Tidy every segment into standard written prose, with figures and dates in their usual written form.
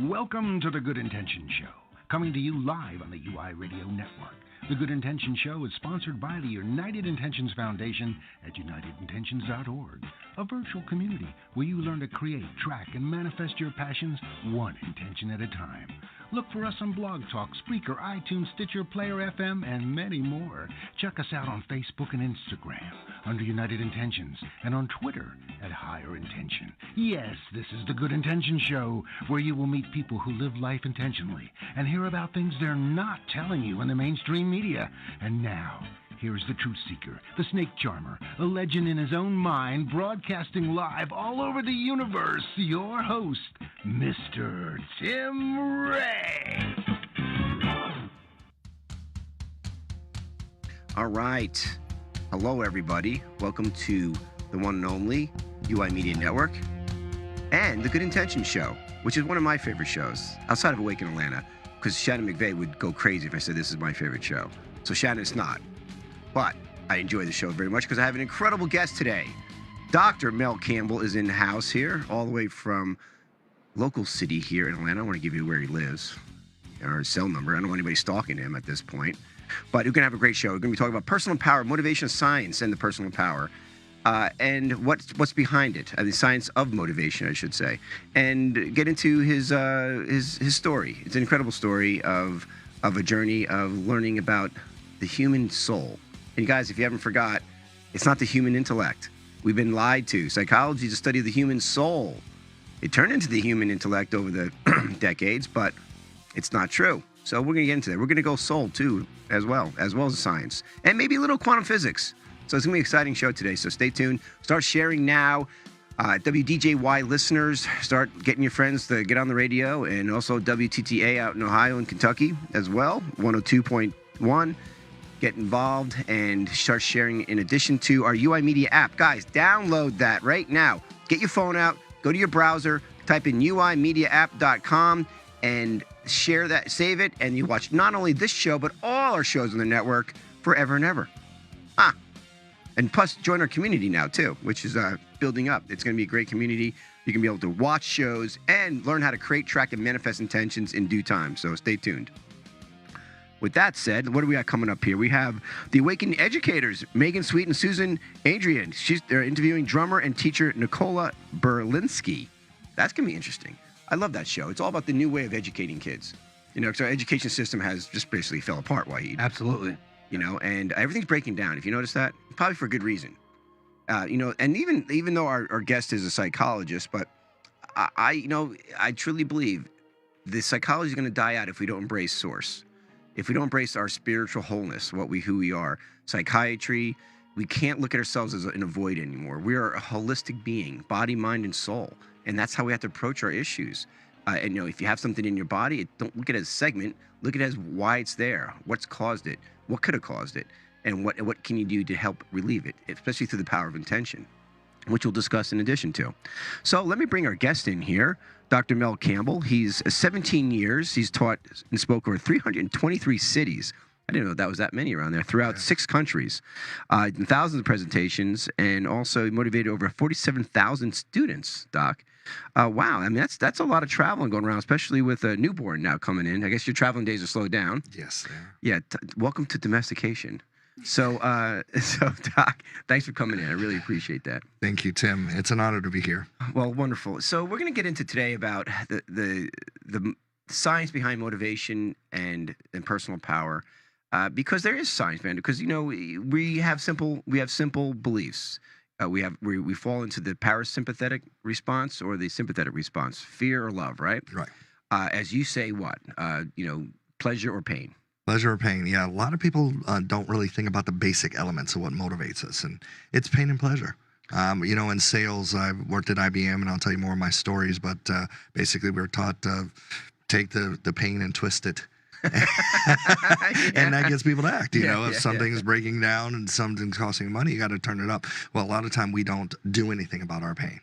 Welcome to the Good Intention Show, coming to you live on the UI Radio Network. The Good Intention Show is sponsored by the United Intentions Foundation at unitedintentions.org, a virtual community where you learn to create, track, and manifest your passions one intention at a time. Look for us on Blog Talk, Spreaker, iTunes, Stitcher, Player FM, and many more. Check us out on Facebook and Instagram under United Intentions and on Twitter at Higher Intention. Yes, this is the Good Intention Show, where you will meet people who live life intentionally and hear about things they're not telling you in the mainstream media. And now, here's the truth seeker, the snake charmer, a legend in his own mind, broadcasting live all over the universe, your host, Mr. Tim Ray. All right. Hello, everybody. Welcome to the one and only UI Media Network and the Good Intention Show, which is one of my favorite shows outside of Awaken Atlanta, because Shannon McVeigh would go crazy if I said this is my favorite show. So Shannon, it's not. But I enjoy the show very much because I have an incredible guest today. Dr. Mel Campbell is in the house here, all the way from local city here in Atlanta. I want to give you where he lives or his cell number. I don't want anybody stalking him at this point. But we're going to have a great show. We're going to be talking about personal power, motivation, science, and the personal power. And what's behind it, the science of motivation, I should say, and get into his story. It's an incredible story of a journey of learning about the human soul. And guys, if you haven't forgot, it's not the human intellect. We've been lied to. Psychology is a study of the human soul. It turned into the human intellect over the decades, but it's not true. So we're going to get into that. We're going to go soul too, as well as science, and maybe a little quantum physics. So it's going to be an exciting show today, so stay tuned. Start sharing now. WDJY listeners, start getting your friends to get on the radio, and also WTTA out in Ohio and Kentucky as well, 102.1. Get involved and start sharing in addition to our UI Media app. Guys, download that right now. Get your phone out, go to your browser, type in uimediaapp.com, and share that, save it, and you watch not only this show, but all our shows on the network forever and ever. And plus, join our community now, too, which is building up. It's going to be a great community. You can be able to watch shows and learn how to create, track, and manifest intentions in due time. So stay tuned. With that said, what do we got coming up here? We have the Awakened Educators, Megan Sweet and Susan Adrian. They're interviewing drummer and teacher Nicola Berlinski. That's going to be interesting. I love that show. It's all about the new way of educating kids. You know, because our education system has just basically fell apart, Wahid. Absolutely. You know, and everything's breaking down. If you notice that, probably for good reason. You know, and even though our guest is a psychologist, but I truly believe the psychology is going to die out if we don't embrace source. If we don't embrace our spiritual wholeness, who we are. Psychiatry, we can't look at ourselves as in a void anymore. We are a holistic being, body, mind, and soul. And that's how we have to approach our issues. And, you know, if you have something in your body, don't look at it as a segment. Look at it as why it's there, what's caused it, what could have caused it, and what can you do to help relieve it, especially through the power of intention, which we'll discuss in addition to. So let me bring our guest in here, Dr. Mel Campbell. He's 17 years. He's taught and spoke over 323 cities. I didn't know that was that many around there, throughout 6 countries, and thousands of presentations, and also motivated over 47,000 students, Doc. Wow, I mean, that's a lot of traveling going around, especially with a newborn now coming in. I guess your traveling days are slowed down. Yes, they are. Yeah, welcome to domestication. So, Doc, thanks for coming in. I really appreciate that. Thank you, Tim. It's an honor to be here. Well, wonderful. So we're going to get into today about the science behind motivation and personal power, because there is science behind it. Because, you know, we have simple beliefs. We fall into the parasympathetic response or the sympathetic response, fear or love, right? Right. As you say, what? You know, pleasure or pain. Pleasure or pain. Yeah, a lot of people don't really think about the basic elements of what motivates us, and it's pain and pleasure. You know, in sales, I've worked at IBM, and I'll tell you more of my stories, but basically we were taught to take the pain and twist it. And that gets people to act. You know, if something's breaking down and something's costing money, you got to turn it up. Well, a lot of time we don't do anything about our pain.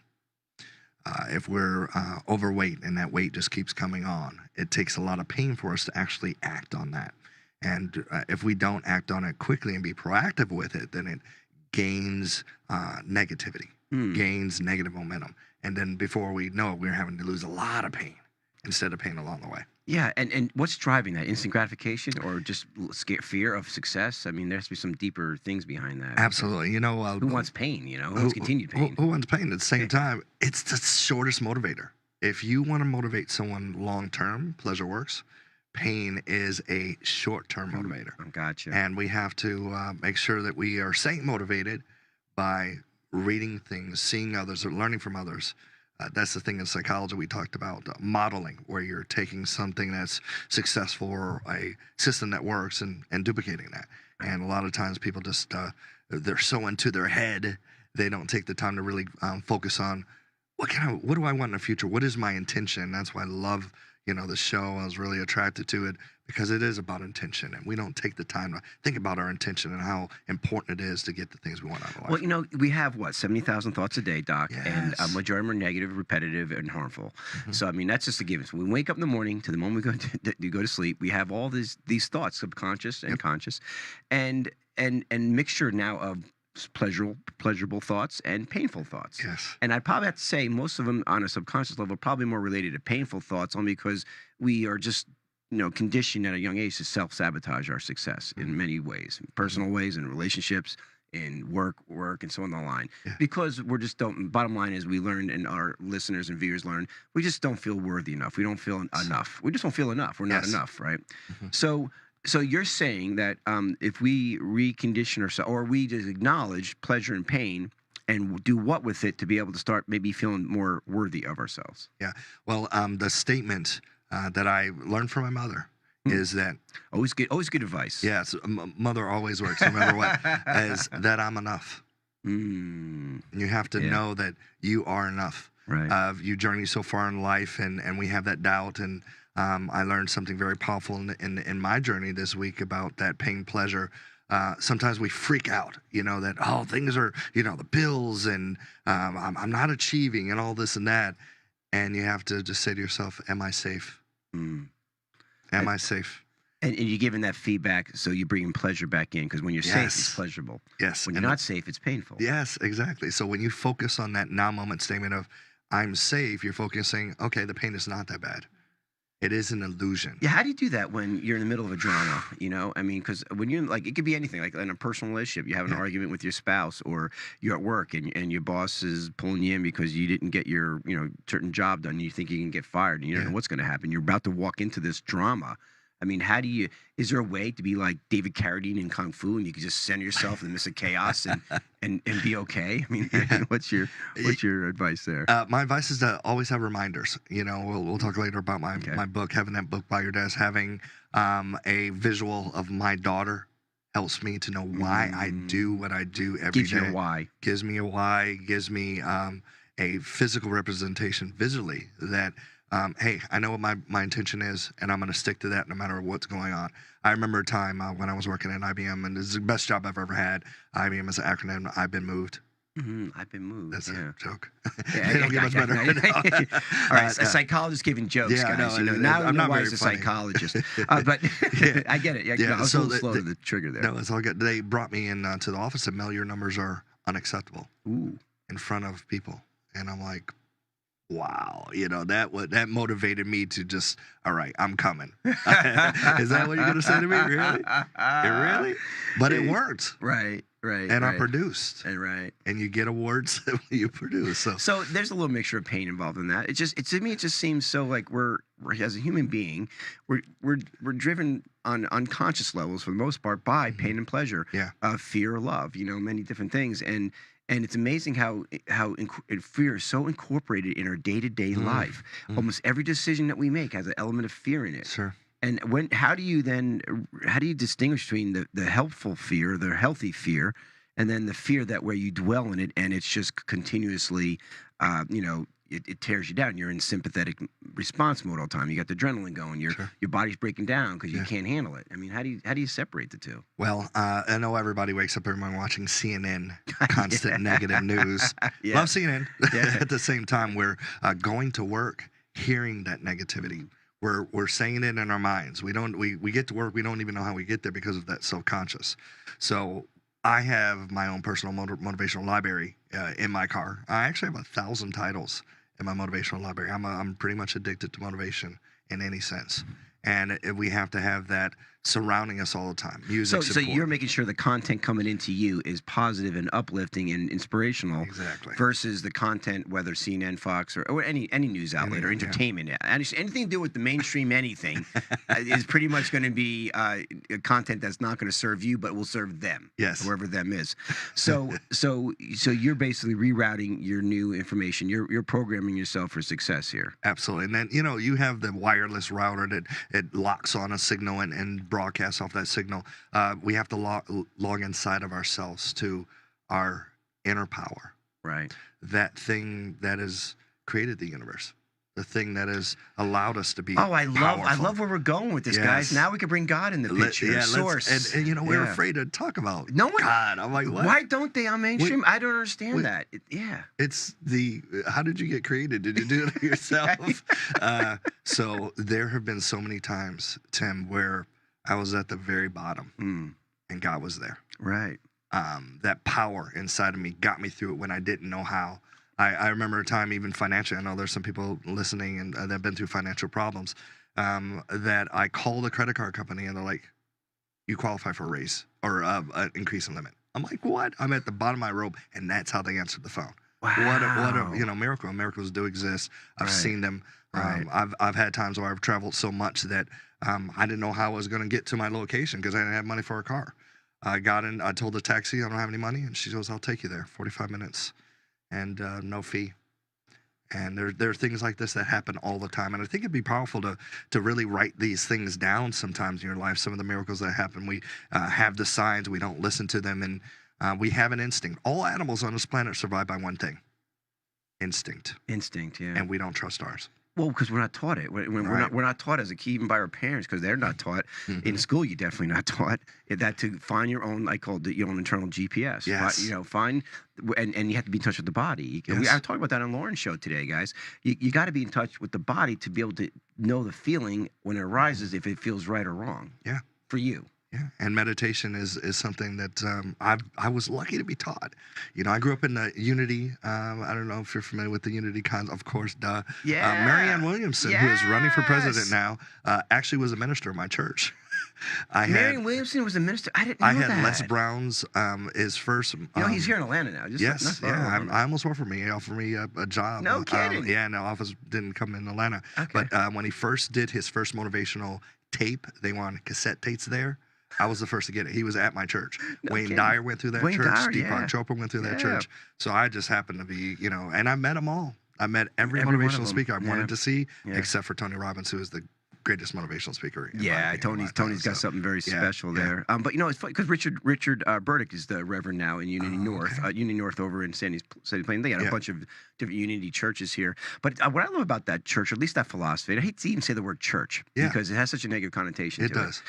If we're overweight and that weight just keeps coming on, it takes a lot of pain for us to actually act on that. And if we don't act on it quickly and be proactive with it, then it gains negativity, gains negative momentum. And then before we know it, we're having to lose a lot of pain. instead of pain along the way. Yeah, and what's driving that? Instant gratification or just fear of success? I mean, there has to be some deeper things behind that. Absolutely. You know, Who wants pain, Who wants continued pain? Who wants pain? At the same time, it's the shortest motivator. If you want to motivate someone long-term, pleasure works. Pain is a short-term motivator. Gotcha. And we have to make sure that we are staying motivated by reading things, seeing others, or learning from others. That's the thing in psychology we talked about, modeling, where you're taking something that's successful or a system that works and duplicating that. And a lot of times people just, they're so into their head, they don't take the time to really focus on what do I want in the future? What is my intention? That's why I love, the show. I was really attracted to it because it is about intention, and we don't take the time to think about our intention and how important it is to get the things we want out of life. Well, we have 70,000 thoughts a day, Doc, Yes. and a majority of them are negative, repetitive, and harmful. Mm-hmm. So I mean, that's just a given. So when we wake up in the morning to the moment we go to sleep, we have all these thoughts, subconscious and conscious, and mixture now of pleasurable thoughts and painful thoughts. Yes. And I'd probably have to say most of them on a subconscious level are probably more related to painful thoughts, only because we are just conditioned at a young age to self-sabotage our success in many ways, personal ways, in relationships, in work, and so on the line. Yeah. Because We're just don't. Bottom line is, we learned, and our listeners and viewers learn, we just don't feel worthy enough. We don't feel enough. We just don't feel enough. We're not enough, right? Mm-hmm. So you're saying that if we recondition ourselves, or we just acknowledge pleasure and pain, and do what with it to be able to start maybe feeling more worthy of ourselves? Yeah. Well, the statement that I learned from my mother is that always good advice. Yes, mother always works, no matter what. Is that I'm enough. Mm. You have to know that you are enough. Right. You journey so far in life, and we have that doubt. And I learned something very powerful in my journey this week about that pain pleasure. Sometimes we freak out, that things are, the bills, and I'm not achieving, and all this and that. And you have to just say to yourself, am I safe? Am I safe? And you're giving that feedback, so you're bringing pleasure back in, because when you're safe, it's pleasurable. Yes. When you're not safe, it's painful. Yes, exactly. So when you focus on that now moment statement of I'm safe, you're focusing, okay, the pain is not that bad. It is an illusion. Yeah, how do you do that when you're in the middle of a drama? I mean, because when you're it could be anything, like in a personal relationship, you have an argument with your spouse, or you're at work and your boss is pulling you in because you didn't get your certain job done. And you think you can get fired, and you don't know what's going to happen. You're about to walk into this drama. I mean, is there a way to be like David Carradine in Kung Fu, and you can just center yourself in the midst of chaos and be okay? I mean, what's your advice there? My advice is to always have reminders. We'll talk later about my book, having that book by your desk, having a visual of my daughter helps me to know why I do what I do every day. Gives you a why. Gives me a why, gives me a physical representation visually that, hey, I know what my intention is, and I'm going to stick to that no matter what's going on. I remember a time when I was working at IBM, and this is the best job I've ever had. IBM is an acronym, I've been moved. Mm-hmm. I've been moved. That's a joke. Yeah, they don't get much better. All right, a psychologist giving jokes, guys. Now I know why he's a psychologist. But I get it. Yeah, I was a little slow to the trigger there. No, it's all good. They brought me in to the office and Mel, your numbers are unacceptable. Ooh. In front of people. And I'm like, wow, that motivated me to just, all right, I'm coming. Is that what you're gonna say to me? Really? Really? But it worked. Right. And I produced. And and you get awards when you produce. So there's a little mixture of pain involved in that. To me, it just seems so like we're as a human being, we're driven on unconscious levels for the most part by pain and pleasure. Yeah. Fear or love. Many different things. And it's amazing how fear is so incorporated in our day-to-day life. Almost every decision that we make has an element of fear in it. Sure. And how do you distinguish between the helpful fear, the healthy fear, and then the fear that where you dwell in it and it's just continuously, it tears you down. You're in sympathetic response mode all the time. You got the adrenaline going. Your body's breaking down because you can't handle it. I mean, how do you separate the two? Well, I know everybody wakes up every morning watching CNN, constant negative news. Yeah. Love CNN. At the same time, we're going to work, hearing that negativity. We're saying it in our minds. We get to work. We don't even know how we get there because of that self-conscious. So I have my own personal motivational library in my car. I actually have 1,000 titles in my motivational library. I'm pretty much addicted to motivation in any sense. And we have to have that surrounding us all the time. Music So support. you're making sure the content coming into you is positive and uplifting and inspirational, Exactly. versus the content, whether CNN, Fox, or any news outlet or entertainment. Anything to do with the mainstream anything is pretty much going to be content that's not going to serve you, but will serve them. Yes. Whoever them is. So you're basically rerouting your new information. You're programming yourself for success here. Absolutely. And then, you have the wireless router that it locks on a signal and broadcasts off that signal. We have to log inside of ourselves to our inner power. Right. That thing that has created the universe. The thing that has allowed us to be I powerful. love where we're going with this, guys. Now we can bring God in the picture. Source. And we're afraid to talk about God. I'm like, what? Why don't they on mainstream? I don't understand that. It's how did you get created? Did you do it yourself? So there have been so many times, Tim, where I was at the very bottom and God was there. Right. That power inside of me got me through it when I didn't know how. I remember a time, even financially, I know there's some people listening and that have been through financial problems, that I called a credit card company and they're like, you qualify for a raise or an increase in limit. I'm like, what? I'm at the bottom of my rope, and that's how they answered the phone. Wow. What a miracle. Miracles do exist. I've seen them. I've had times where I've traveled so much that I didn't know how I was going to get to my location because I didn't have money for a car. I got in, I told the taxi I don't have any money, and she goes, I'll take you there, 45 minutes. And no fee. And there are things like this that happen all the time. And I think it'd be powerful to really write these things down sometimes in your life, some of the miracles that happen. We have the signs, we don't listen to them, and we have an instinct. All animals on this planet survive by one thing: instinct. Instinct, yeah. And we don't trust ours. Well, because we're not taught it. We're not taught as a key, even by our parents, because they're not taught. In school, you're definitely not taught that to find your own, I call it your own internal GPS. Yes. Find, and you have to be in touch with the body. Yes. I talked about that on Lauren's show today, guys. You got to be in touch with the body to be able to know the feeling when it arises, if it feels right or wrong. Yeah. For you. Yeah, and meditation is something that I was lucky to be taught. I grew up in the Unity. I don't know if you're familiar with the Unity of course. Yeah. Marianne Williamson, who is running for president now, actually was a minister of my church. Marianne Williamson was a minister. I didn't know that. I had Les Brown's his first. He's here in Atlanta now. Yes, yeah. I almost worked for me. He offered me a job. No kidding. The office didn't come in Atlanta. Okay. But when he first did his first motivational tape, they wanted cassette tapes there. I was the first to get it. He was at my church. Wayne Dyer went through that church. Deepak Chopra went through that church. So I just happened to be, and I met them all. I met every motivational speaker I wanted to see, except for Tony Robbins, who is the greatest motivational speaker. Tony's got something very special there. But it's funny because Richard Burdick is the Reverend now in Unity North. Unity North over in Sandy Plain. They got a bunch of different Unity churches here. But what I love about that church, or at least that philosophy, I hate to even say the word church because it has such a negative connotation to it. It does.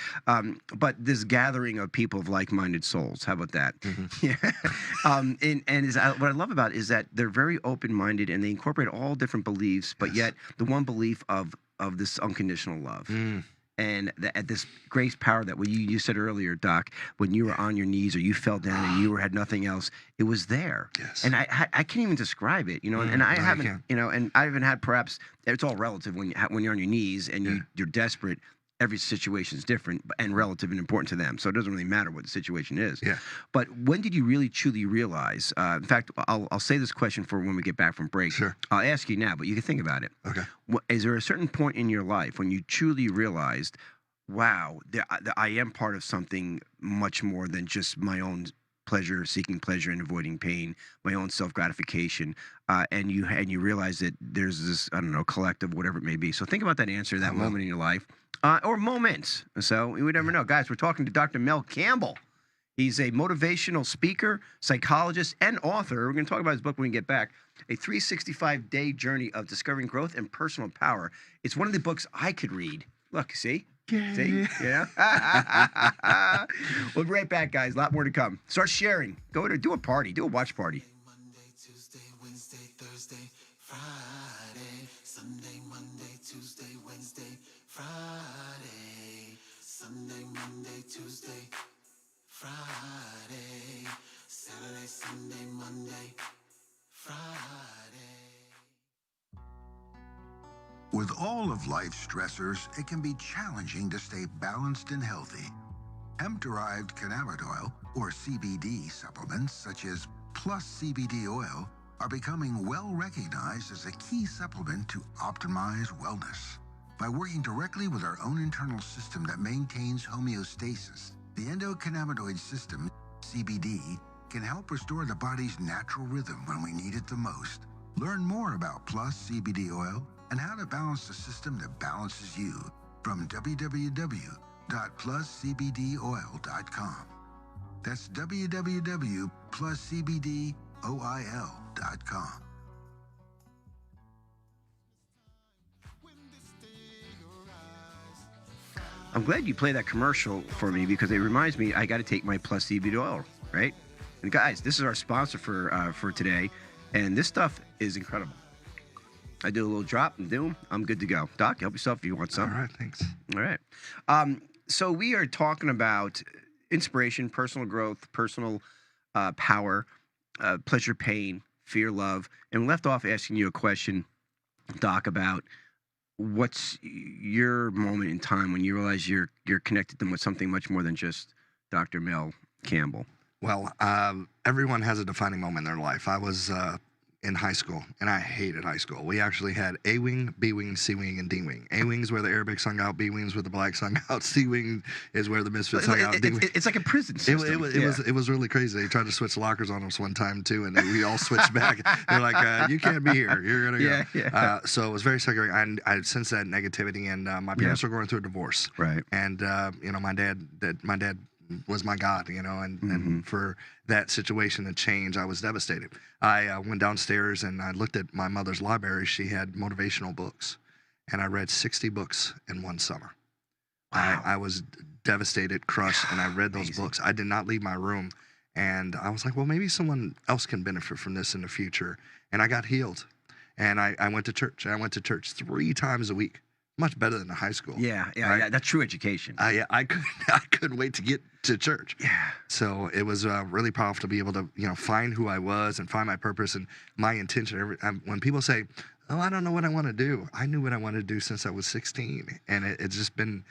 But this gathering of people of like-minded souls. How about that? What I love about it is that they're very open-minded and they incorporate all different beliefs, but yet the one belief of this unconditional love. And at this grace power that you said earlier, Doc, when you were on your knees or you fell down and you had nothing else, it was there. Yes. And I can't even describe it, and I haven't, and I haven't had, perhaps it's all relative when you're on your knees and you're desperate. Every situation is different and relative and important to them. So it doesn't really matter what the situation is. Yeah. But when did you really truly realize, in fact, I'll say this question for when we get back from break. Sure. I'll ask you now, but you can think about it. Okay. Is there a certain point in your life when you truly realized, wow, I am part of something much more than just my own pleasure, seeking pleasure and avoiding pain, my own self-gratification, and you realize that there's this, I don't know, collective, whatever it may be. So think about that answer, that moment in your life, or moments. So we would never know. Guys, we're talking to Dr. Mel Campbell. He's a motivational speaker, psychologist, and author. We're going to talk about his book when we get back, A 365-Day Journey of Discovering Growth and Personal Power. It's one of the books I could read. Look, see? See? Yeah. We'll be right back, guys. A lot more to come. Start sharing. Do a party. Do a watch party. Monday, Tuesday, Wednesday, Thursday, Friday. Sunday, Monday, Tuesday, Wednesday, Friday. Sunday, Monday, Tuesday, Friday. Saturday, Sunday, Monday, Friday. With all of life's stressors, it can be challenging to stay balanced and healthy. Hemp-derived cannabidiol, or CBD supplements such as Plus CBD oil, are becoming well recognized as a key supplement to optimize wellness. By working directly with our own internal system that maintains homeostasis, the endocannabinoid system, CBD, can help restore the body's natural rhythm when we need it the most. Learn more about Plus CBD oil and how to balance the system that balances you from www.pluscbdoil.com. That's www.pluscbdoil.com. I'm glad you played that commercial for me because it reminds me I got to take my Plus CBD oil, right? And guys, this is our sponsor for today, and this stuff is incredible. I do a little drop and boom, I'm good to go. Doc, help yourself if you want some. All right, thanks. All right. So we are talking about inspiration, personal growth, personal power, pleasure, pain, fear, love, and we left off asking you a question, Doc, about what's your moment in time when you realize you're connected to something much more than just Dr. Mel Campbell? Well, everyone has a defining moment in their life. I was in high school, and I hated high school. We actually had A-wing, B-wing, C-wing, and D-wing. A-wing's where the Arabics hung out. B-wing's where the blacks hung out. C-wing is where the misfits hung out. It's like a prison system. It was really crazy. They tried to switch lockers on us one time, too, and we all switched back. They're like, you can't be here. You're going to go. So it was very segregating. And I sensed that negativity, and my parents were going through a divorce. Right. And, my dad was my God, and for that situation to change, I was devastated. I went downstairs and I looked at my mother's library. She had motivational books, and I read 60 books in one summer. Wow. I was devastated, crushed, and I read those books. I did not leave my room, and I was like, well, maybe someone else can benefit from this in the future. And I got healed, and I went to church. I went to church 3 times a week. Much better than the high school. Yeah, right? That's true education. I couldn't wait to get to church. Yeah. So it was really powerful to be able to find who I was and find my purpose and my intention. When people say, "Oh, I don't know what I want to do," I knew what I wanted to do since I was 16, and it's just been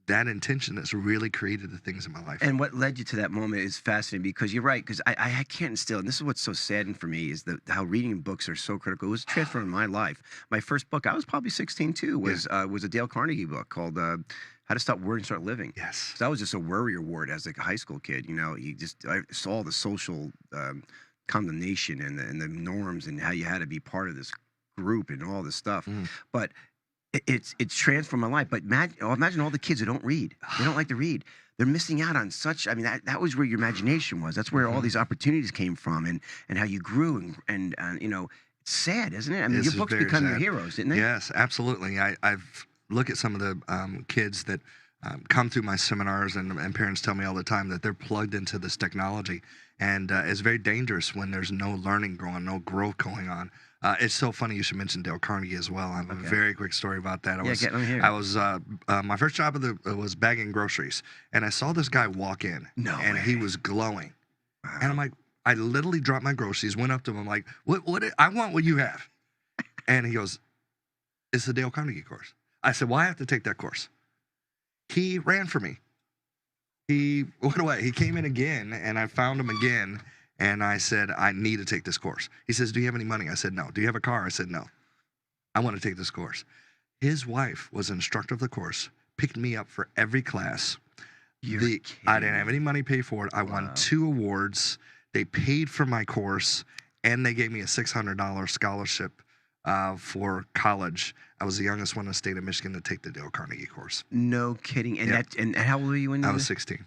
that intention that's really created the things in my life. And what led you to that moment is fascinating because you're right. Because I can't instill, and this is what's so saddening for me is how reading books are so critical. It was transforming my life. My first book, I was probably 16 too, was a Dale Carnegie book called How to Stop Worrying and Start Living. Yes. So I was just a worrier ward as like a high school kid. I saw the social condemnation and the norms and how you had to be part of this group and all this stuff. But it's transformed my life. But imagine all the kids who don't read. They don't like to read. They're missing out on such. I mean, that was where your imagination was. That's where all these opportunities came from, and how you grew. And it's sad, isn't it? I mean, your books become your heroes, didn't they? Yes, absolutely. I've looked at some of the kids that come through my seminars, and parents tell me all the time that they're plugged into this technology, and it's very dangerous when there's no learning going, no growth going on. It's so funny you should mention Dale Carnegie as well. I have a very quick story about that. My first job was bagging groceries, and I saw this guy walk in, and he was glowing. Wow. And I'm like, I literally dropped my groceries, went up to him, I'm like, what? I want what you have. And he goes, it's the Dale Carnegie course. I said, well, I have to take that course. He ran for me. He went away. He came in again, and I found him again. And I said, I need to take this course. He says, do you have any money? I said, no. Do you have a car? I said, no. I want to take this course. His wife was an instructor of the course, picked me up for every class. I didn't have any money paid for it. I won 2 awards. They paid for my course, and they gave me a $600 scholarship for college. I was the youngest one in the state of Michigan to take the Dale Carnegie course. No kidding. And and how old were you when I was 16.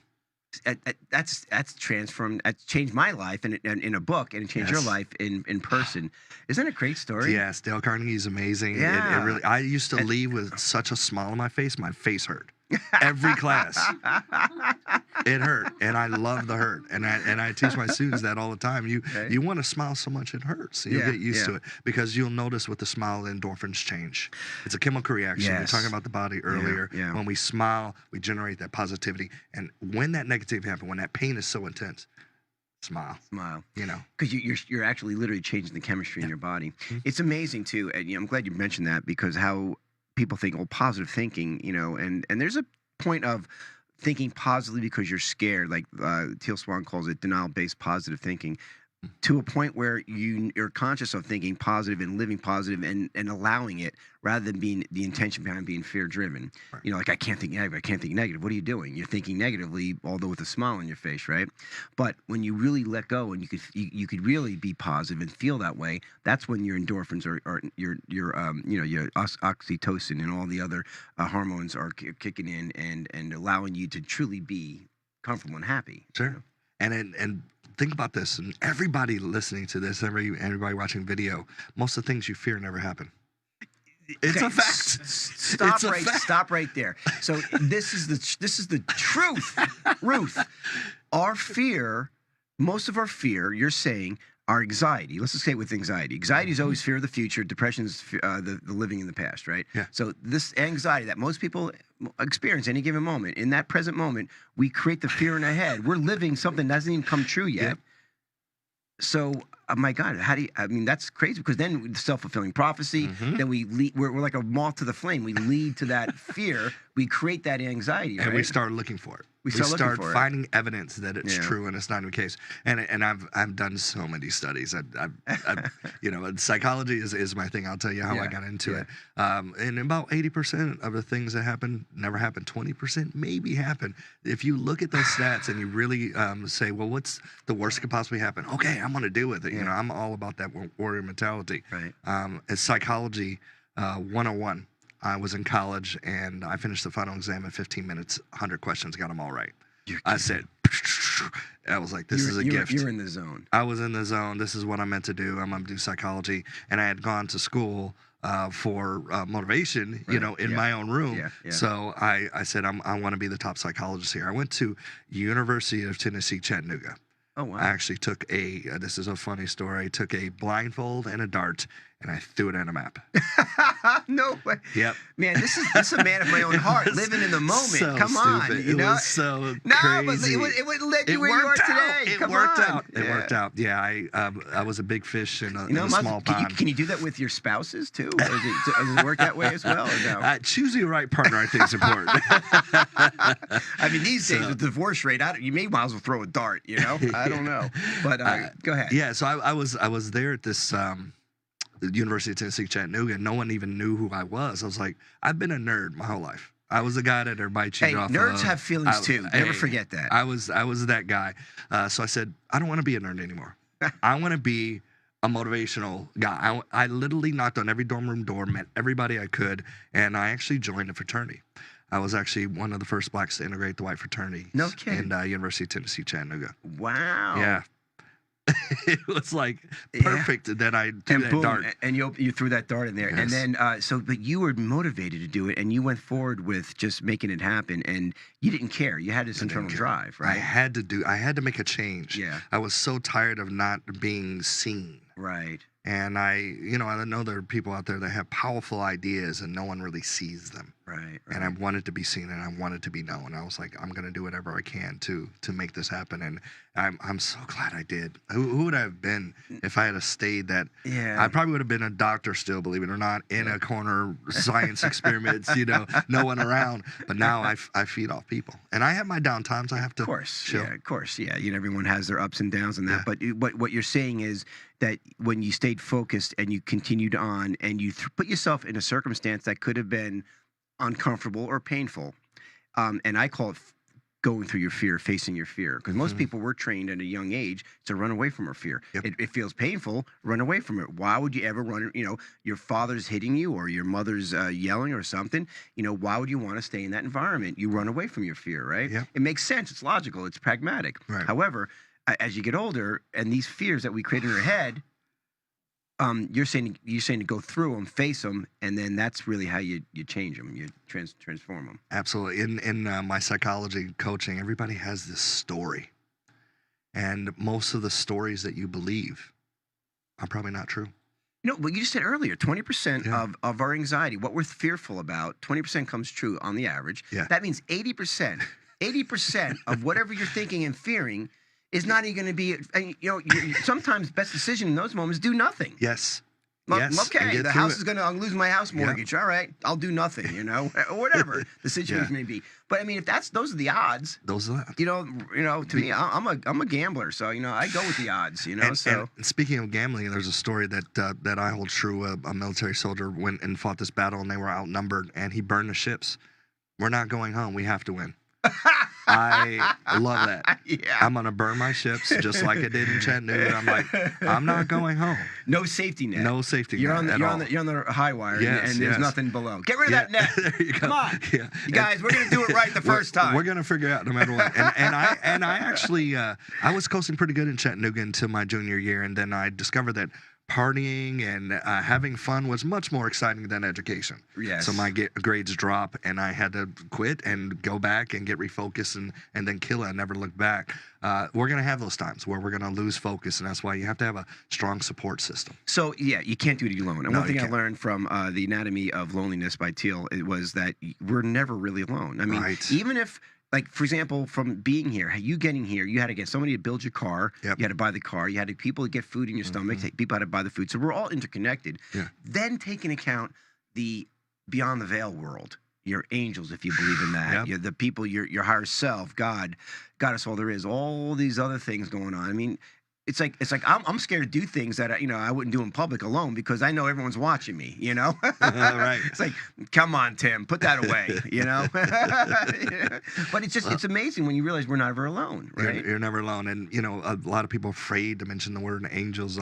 That's transformed. That's changed my life in a book, and it changed your life in person. Isn't that a great story? Yes, Dale Carnegie is amazing. Yeah. It really. I used to leave with such a smile on my face. My face hurt. Every class, it hurt, and I love the hurt. And I teach my students that all the time. You want to smile so much it hurts. You'll get used to it because you'll notice with the smile, the endorphins change. It's a chemical reaction. We were talking about the body earlier. Yeah. When we smile, we generate that positivity. And when that negativity happens, when that pain is so intense, smile. Because you're actually literally changing the chemistry in your body. It's amazing too, and I'm glad you mentioned that because how people think, well, positive thinking, and there's a point of thinking positively because you're scared, like Teal Swan calls it denial-based positive thinking, to a point where you're conscious of thinking positive and living positive and allowing it rather than being the intention behind being fear-driven. Right. Like, I can't think negative. I can't think negative. What are you doing? You're thinking negatively, although with a smile on your face, right? But when you really let go and you could really be positive and feel that way, that's when your endorphins or your oxytocin and all the other hormones are kicking in and allowing you to truly be comfortable and happy. Sure. And think about this, and everybody listening to this, everybody watching video, most of the things you fear never happen. It's a fact. Stop right there. So this is the truth, Ruth. Our fear, most of our fear, you're saying, our anxiety. Let's just say with anxiety. Anxiety is always fear of the future. Depression is the living in the past, right? Yeah. So this anxiety that most people experience any given moment, in that present moment, we create the fear in our head. We're living something that hasn't even come true yet. Yep. So, my God, that's crazy, because then self-fulfilling prophecy, then we're like a moth to the flame. We lead to that fear. We create that anxiety, And right? we start looking for it. We start finding evidence that it's Yeah. true and it's not the case. And I've done so many studies. And psychology is my thing. I'll tell you how I got into it. And about 80% of the things that happen never happen. 20% maybe happen. If you look at those stats and you really say, well, what's the worst that could possibly happen? Okay, I'm going to deal with it. Yeah. I'm all about that warrior mentality. Right. It's psychology 101. I was in college, and I finished the final exam in 15 minutes, 100 questions, got them all right. I said, I was like, this is a gift. You're in the zone. I was in the zone. This is what I'm meant to do. I'm going to do psychology. And I had gone to school for motivation, in my own room. Yeah. So I said, I want to be the top psychologist here. I went to University of Tennessee, Chattanooga. Oh, wow. I actually took this is a funny story, I took a blindfold and a dart, and I threw it at a map. No way. Yep. Man, this is a man of my own heart, living in the moment. So Come on, stupid. you know. It was so No, crazy. but it would led you It where you are worked out. today. It Come worked on. out. It worked out. Yeah, I was a big fish in a small pond. Can you do that with your spouses too? Does it work that way as well, or no? Choosing the right partner, I think, is important. I mean, these days with the divorce rate, you may might as well throw a dart. I don't know. But go ahead. Yeah, so I was there at this the University of Tennessee, Chattanooga, and no one even knew who I was. I was like, I've been a nerd my whole life. I was the guy that everybody cheated off of. Nerds have feelings too. Never forget that. I was that guy. So I said, I don't want to be a nerd anymore. I want to be a motivational guy. I literally knocked on every dorm room door, met everybody I could, and I actually joined a fraternity. I was actually one of the first blacks to integrate the white fraternity. No kidding. In University of Tennessee, Chattanooga. Wow. Yeah. It was like perfect that I threw that dart. And you threw that dart in there. Yes. And then, but you were motivated to do it, and you went forward with just making it happen, and you didn't care. You had this internal drive, right? I had to make a change. Yeah. I was so tired of not being seen. Right. And I know there are people out there that have powerful ideas and no one really sees them. Right. And I wanted to be seen and I wanted to be known. I was like, I'm going to do whatever I can to make this happen. And I'm so glad I did. Who would I have been if I had stayed that? Yeah. I probably would have been a doctor still, believe it or not, in a corner, science experiments, no one around. But now I feed off people. And I have my down times. I have to chill. Yeah, of course. Yeah. Everyone has their ups and downs and that. Yeah. But what you're saying is that when you stayed focused and you continued on and you put yourself in a circumstance that could have been uncomfortable or painful, and I call it going through your fear, facing your fear, because most people were trained at a young age to run away from our fear. Yep. It feels painful, run away from it. Why would you ever run? Your father's hitting you or your mother's yelling or something. Why would you want to stay in that environment? You run away from your fear, right? Yep. It makes sense. It's logical. It's pragmatic. Right. However, as you get older, and these fears that we create in our head, you're saying to go through them, face them, and then that's really how you change them, you transform them. Absolutely. In my psychology coaching, everybody has this story, and most of the stories that you believe are probably not true. What you just said earlier, 20% of our anxiety, what we're fearful about, 20% comes true on the average. Yeah. That means 80% of whatever you're thinking and fearing is not even going to be, sometimes best decision in those moments, do nothing. Yes. Yes, Okay, and get the through house it. is going to, I'll lose my house mortgage. All right, I'll do nothing, you know, or whatever the situation may be. But I mean, if those are the odds, Those are that. you know, to me, I'm a gambler, so you know, I go with the odds, you know. And speaking of gambling, there's a story that I hold true. A military soldier went and fought this battle, and they were outnumbered, and he burned the ships. We're not going home. We have to win. I love that. Yeah. I'm gonna burn my ships just like I did in Chattanooga. I'm like, I'm not going home. No safety net. No safety You're net on the at you're all. on the you're on the high wire, Yes, and there's yes. nothing below. Get rid of that net. There you go. Come on, Yeah. you guys, we're gonna do it right the first time. We're gonna figure it out no matter what. And I actually I was coasting pretty good in Chattanooga until my junior year, and then I discovered that partying and having fun was much more exciting than education. Yes. So my grades drop, and I had to quit and go back and get refocused and then kill it and never look back. We're going to have those times where we're going to lose focus, and that's why you have to have a strong support system. So, yeah, you can't do it alone. And No, one thing you I can't. learned from The Anatomy of Loneliness by Thiel, it was that we're never really alone. I mean, Right. even if, like, for example, from being here, you getting here, you had to get somebody to build your car. Yep. You had to buy the car. You had to people to get food in your stomach. People had to buy the food. So we're all interconnected. Yeah. Then take into account the beyond the veil world. Your angels, if you believe in that. Yep. You're the people, your higher self, God is all there is. All these other things going on. I mean, it's like I'm scared to do things that I wouldn't do in public alone because I know everyone's watching me. You know, Right. It's like, come on, Tim, put that away. You know, but it's amazing when you realize we're never alone, right? You're never alone. And, you know, a lot of people are afraid to mention the word angels.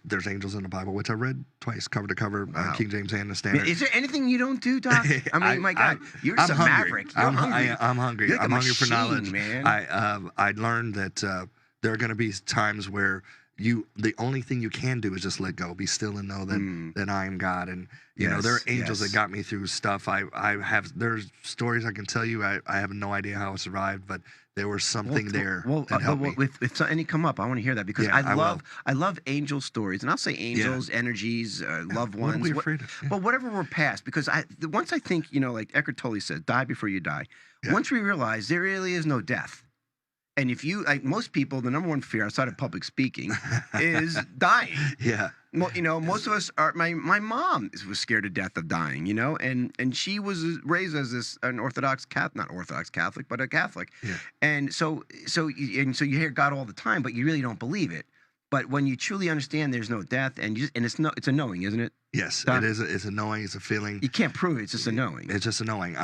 There's angels in the Bible, which I read twice, cover to cover, Wow. King James and the Standard. Is there anything you don't do, Doc? I mean, my God, you're I'm just a hungry. maverick. You're hungry. I'm hungry. You're like I'm a hungry for machine, knowledge. man. I learned that there are going to be times where the only thing you can do is just let go, be still, and know that I am God. And you know, there are angels that got me through stuff. There's stories I can tell you. I have no idea how I survived, but there was something there that helped me. If any come up, I want to hear that because Yeah, I love angel stories, and I'll say angels, energies, loved What are ones. we afraid of? Yeah. But whatever we're past, because once I think, you know, like Eckhart Tolle said, die before you die. Yeah. Once we realize there really is no death. And if you, like most people, the number one fear outside of public speaking is dying. Yeah. Well, you know, most of us are. My mom was scared to death of dying. You know, and she was raised as an Orthodox Catholic, not Orthodox Catholic, but a Catholic. Yeah. And so you hear God all the time, but you really don't believe it. But when you truly understand there's no death, and it's a knowing, isn't it? Yes, Done. it is. It's a knowing. It's a feeling. You can't prove it. It's just a knowing. It's just a knowing.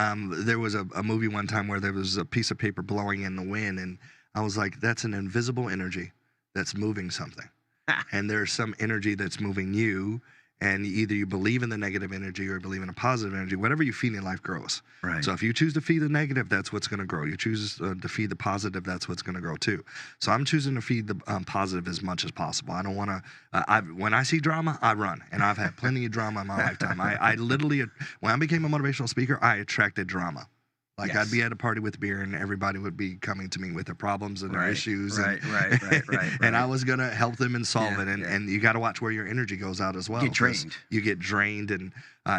There was a movie one time where there was a piece of paper blowing in the wind, and I was like, that's an invisible energy that's moving something. And there's some energy that's moving you, and either you believe in the negative energy or you believe in a positive energy. Whatever you feed in life grows. Right. So if you choose to feed the negative, that's what's going to grow. You choose to feed the positive, that's what's going to grow too. So I'm choosing to feed the positive as much as possible. I don't want to. When I see drama, I run, and I've had plenty of drama in my lifetime. I literally, when I became a motivational speaker, I attracted drama. Like Yes. I'd be at a party with beer, and everybody would be coming to me with their problems and their issues. Right. And I was gonna help them and solve Yeah, it. And yeah. and you got to watch where your energy goes out as well. Get 'cause drained. You get drained, and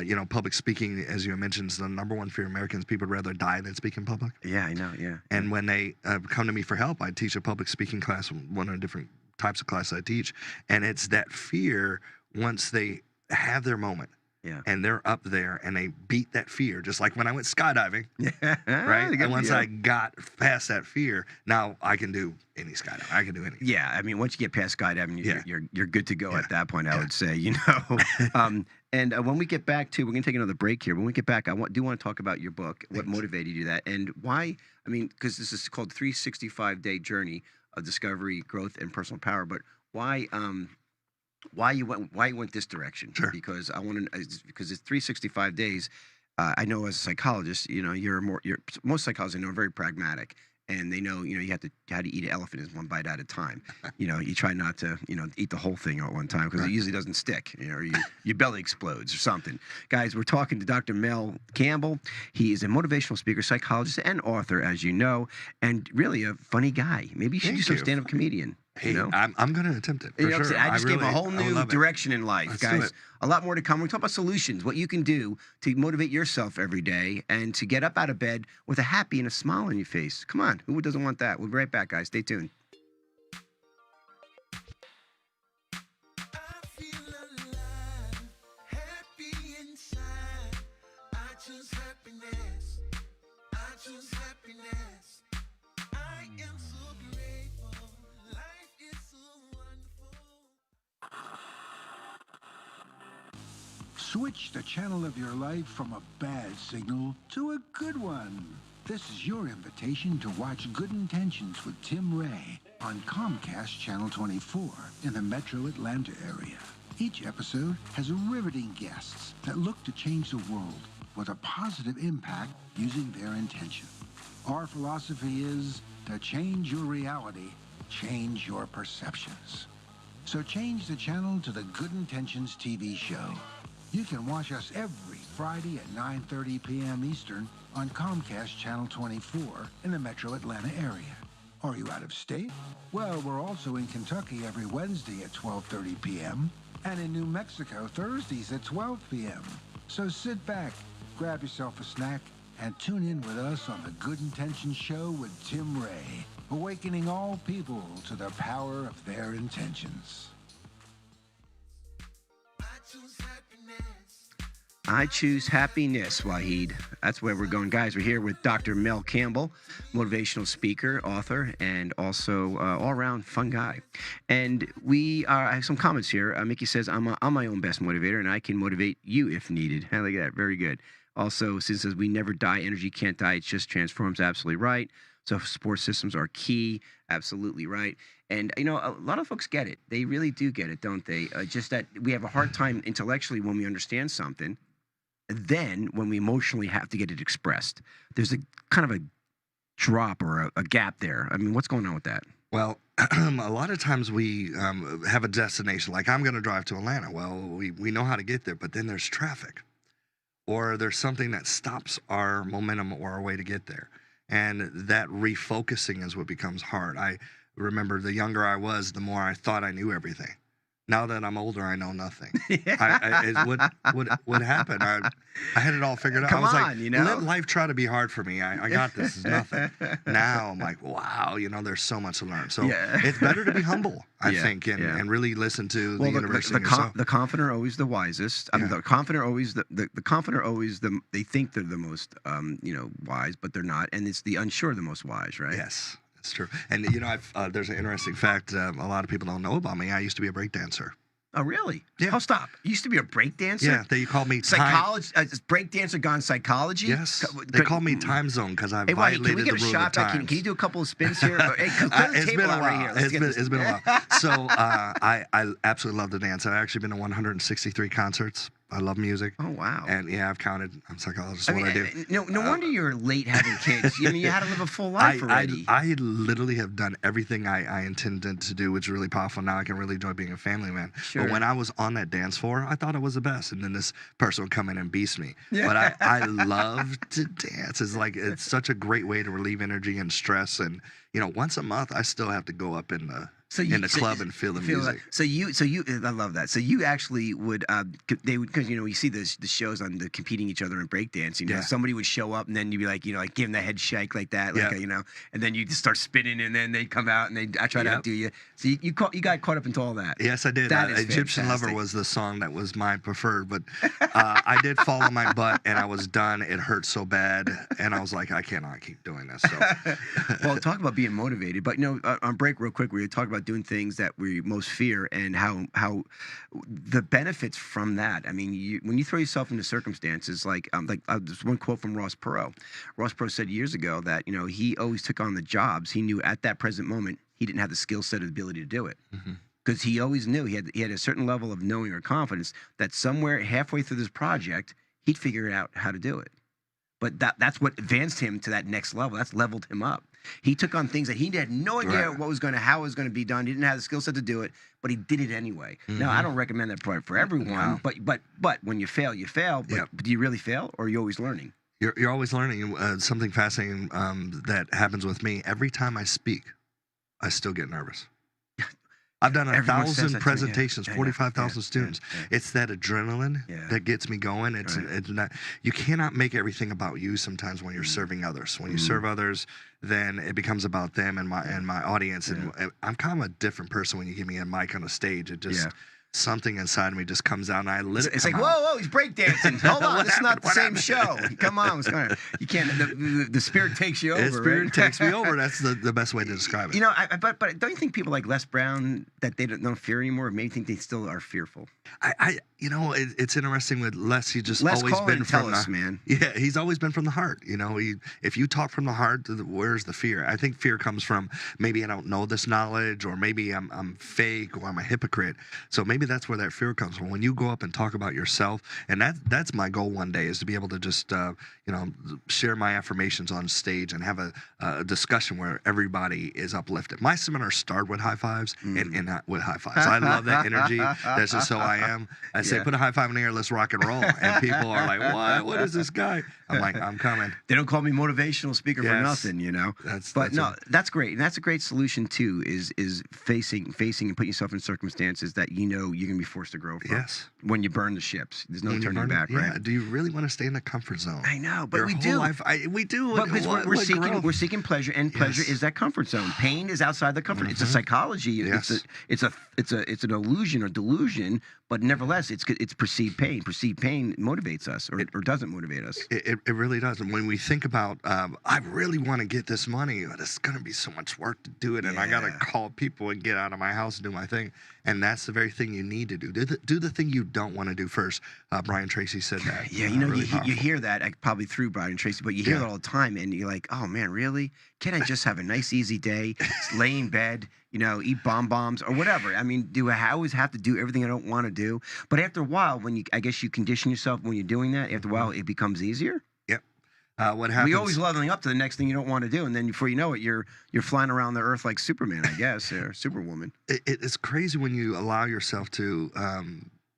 you know, public speaking, as you mentioned, is the number one fear. Americans, people would rather die than speak in public. Yeah, I know. Yeah. And when they come to me for help, I teach a public speaking class, one of the different types of classes I teach, and it's that fear once they have their moment. Yeah. And they're up there and they beat that fear, just like when I went skydiving, right? Right. And once I got past that fear, now I can do any skydiving. I can do anything. Yeah, I mean, once you get past skydiving, Yeah. you're good to go Yeah. at that point. I Yeah. would say, you know. And when we get back to, we're gonna take another break here. When we get back, I do want to talk about your book, what motivated you to that, and why. I mean, because this is called 365-day journey of discovery, growth, and personal power. But why you went this direction? Sure. Because because it's 365 days. I know as a psychologist, you know, most psychologists I know are very pragmatic. And they know, you know, you have to eat an elephant is one bite at a time. You know, you try not to, you know, eat the whole thing at one time because it usually doesn't stick. You know, or your belly explodes or something. Guys, we're talking to Dr. Mel Campbell. He is a motivational speaker, psychologist, and author, as you know, and really a funny guy. Maybe you should do some stand-up comedian. Hey, You know? I'm going to attempt it for You know what I'm sure. saying? I just gave a whole I would new love it. direction in life, Let's do guys. it. A lot more to come. We're talking about solutions, what you can do to motivate yourself every day and to get up out of bed with a happy and a smile on your face. Come on, who doesn't want that? We'll be right back, guys. Stay tuned. I feel Switch the channel of your life from a bad signal to a good one. This is your invitation to watch Good Intentions with Tim Ray on Comcast Channel 24 in the Metro Atlanta area. Each episode has riveting guests that look to change the world with a positive impact using their intention. Our philosophy is to change your reality, change your perceptions. So change the channel to the Good Intentions TV show. You can watch us every Friday at 9:30 p.m. Eastern on Comcast Channel 24 in the Metro Atlanta area. Are you out of state? Well, we're also in Kentucky every Wednesday at 12:30 p.m. and in New Mexico Thursdays at 12 p.m. So sit back, grab yourself a snack, and tune in with us on the Good Intentions Show with Tim Ray, awakening all people to the power of their intentions. I choose happiness, Wahid. That's where we're going. Guys, we're here with Dr. Mel Campbell, motivational speaker, author, and also all-around fun guy. And I have some comments here. Mickey says, I'm my own best motivator, and I can motivate you if needed. I like that. Very good. Also, Sid says, we never die. Energy can't die. It just transforms. Absolutely right. So support systems are key. Absolutely right. And, you know, a lot of folks get it. They really do get it, don't they? Just that we have a hard time intellectually when we understand something. Then when we emotionally have to get it expressed, there's a kind of a drop or a gap there. I mean, what's going on with that? Well, a lot of times we have a destination, like I'm going to drive to Atlanta. Well, we know how to get there, but then there's traffic. Or there's something that stops our momentum or our way to get there. And that refocusing is what becomes hard. I remember the younger I was, the more I thought I knew everything. Now that I'm older, I know nothing. What happened? I had it all figured out. I was like, let life try to be hard for me. I got this. It's nothing. Now I'm like, wow, there's so much to learn. So it's better to be humble, I think, and really listen to the universe. The confident are always the wisest. I mean, the confident are always the confident are always they think they're the most wise, but they're not. And it's the unsure the most wise, right? Yes. It's true. And, there's an interesting fact a lot of people don't know about me. I used to be a break dancer. Oh, really? Yeah. Oh, stop. You used to be a break dancer? Yeah, they call me psychology. Break dancer gone psychology? Yes. They call me time zone because I violated the rule of time. Can you do a couple of spins here? It's been a while. It's been a while. So I absolutely love to dance. I've actually been to 163 concerts. I love music. Oh, wow. And I've counted. I'm a psychologist. I do. No wonder you're late having kids. I mean, you had to live a full life already. I literally have done everything I intended to do, which is really powerful. Now I can really enjoy being a family man. Sure. But when I was on that dance floor, I thought I was the best. And then this person would come in and beast me. Yeah. But I love to dance. It's such a great way to relieve energy and stress. And, once a month, I still have to go up in the club and feel the music. So you, I love that. So you actually would, because you see the shows on the competing each other in breakdancing. Somebody would show up and then you'd be like, like give them the head shake like that, and then you just start spinning and then they come out and I try to outdo you. So you got caught up into all that. Yes, I did. Egyptian Lover was the song that was my preferred, but I did fall on my butt and I was done. It hurt so bad, and I was like, I cannot keep doing this. So. Well, talk about being motivated, but on break real quick, we talk about doing things that we most fear and how the benefits from that. I mean, when you throw yourself into circumstances like there's one quote from Ross Perot. Ross Perot said years ago that he always took on the jobs he knew at that present moment he didn't have the skill set or the ability to do it. Because he always knew he had a certain level of knowing or confidence that somewhere halfway through this project he'd figure out how to do it. But that's what advanced him to that next level. That's leveled him up. He took on things that he had no idea how it was going to be done. He didn't have the skill set to do it, but he did it anyway. Now, I don't recommend that for everyone, but when you fail, you fail. But do you really fail, or are you always learning? You're always learning. Something fascinating that happens with me. Every time I speak, I still get nervous. I've done 1,000 presentations, 45,000 students. It's that adrenaline that gets me going. It's not. You cannot make everything about you sometimes when you're serving others. When you serve others, then it becomes about them and my audience. And I'm kind of a different person when you give me a mic on a stage. It just something inside of me just comes out, and I let it It's come like, out. whoa, he's breakdancing. Hold on, What it's not happened? the What same happened? show. Come on, you can't. The spirit takes you over. The spirit right? takes me over. That's the best way to describe it. You know, but don't you think people like Les Brown that they don't fear anymore? Maybe think they still are fearful. It's interesting with Les. He just Les, always call been and tell from us, the man. Yeah, he's always been from the heart. If you talk from the heart, where's the fear? I think fear comes from maybe I don't know this knowledge, or maybe I'm fake, or I'm a hypocrite. So maybe that's where that fear comes from. When you go up and talk about yourself, and that's my goal one day, is to be able to just share my affirmations on stage and have a discussion where everybody is uplifted. My seminars start with high fives and not with high fives. I love that energy. That's just so I am. I say, put a high five in the air, let's rock and roll. And people are like, what? What is this guy? I'm like, I'm coming. They don't call me motivational speaker for Yes. nothing, That's great, and that's a great solution too. Is facing and putting yourself in circumstances that you're gonna be forced to grow from. Yes. When you burn the ships, there's no When you turning burn- back, yeah. right? Do you really want to stay in the comfort zone? I know, but Your we whole do. life, we do. But because What we're growth? seeking pleasure, and pleasure Yes. is that comfort zone. Pain is outside the comfort. It's a psychology. Yes. It's an illusion or delusion. But nevertheless, it's perceived pain. Perceived pain motivates us, or doesn't motivate us. It really does. And when we think about, I really want to get this money, but it's going to be so much work to do it, and I got to Yeah. call people and get out of my house and do my thing. And that's the very thing you need to do. Do the thing you don't want to do first. Brian Tracy said that. Yeah, really you powerful. hear that probably through Brian Tracy, but you hear Yeah. that all the time, and you're like, oh man, really? Can't I just have a nice easy day, lay in bed, eat bonbons or whatever? I mean, do I always have to do everything I don't want to do? But after a while, I guess you condition yourself when you're doing that. After a while, it becomes easier. Yep. What happens? We always leveling up to the next thing you don't want to do, and then before you know it, you're flying around the earth like Superman, I guess, or Superwoman. It's crazy when you allow yourself to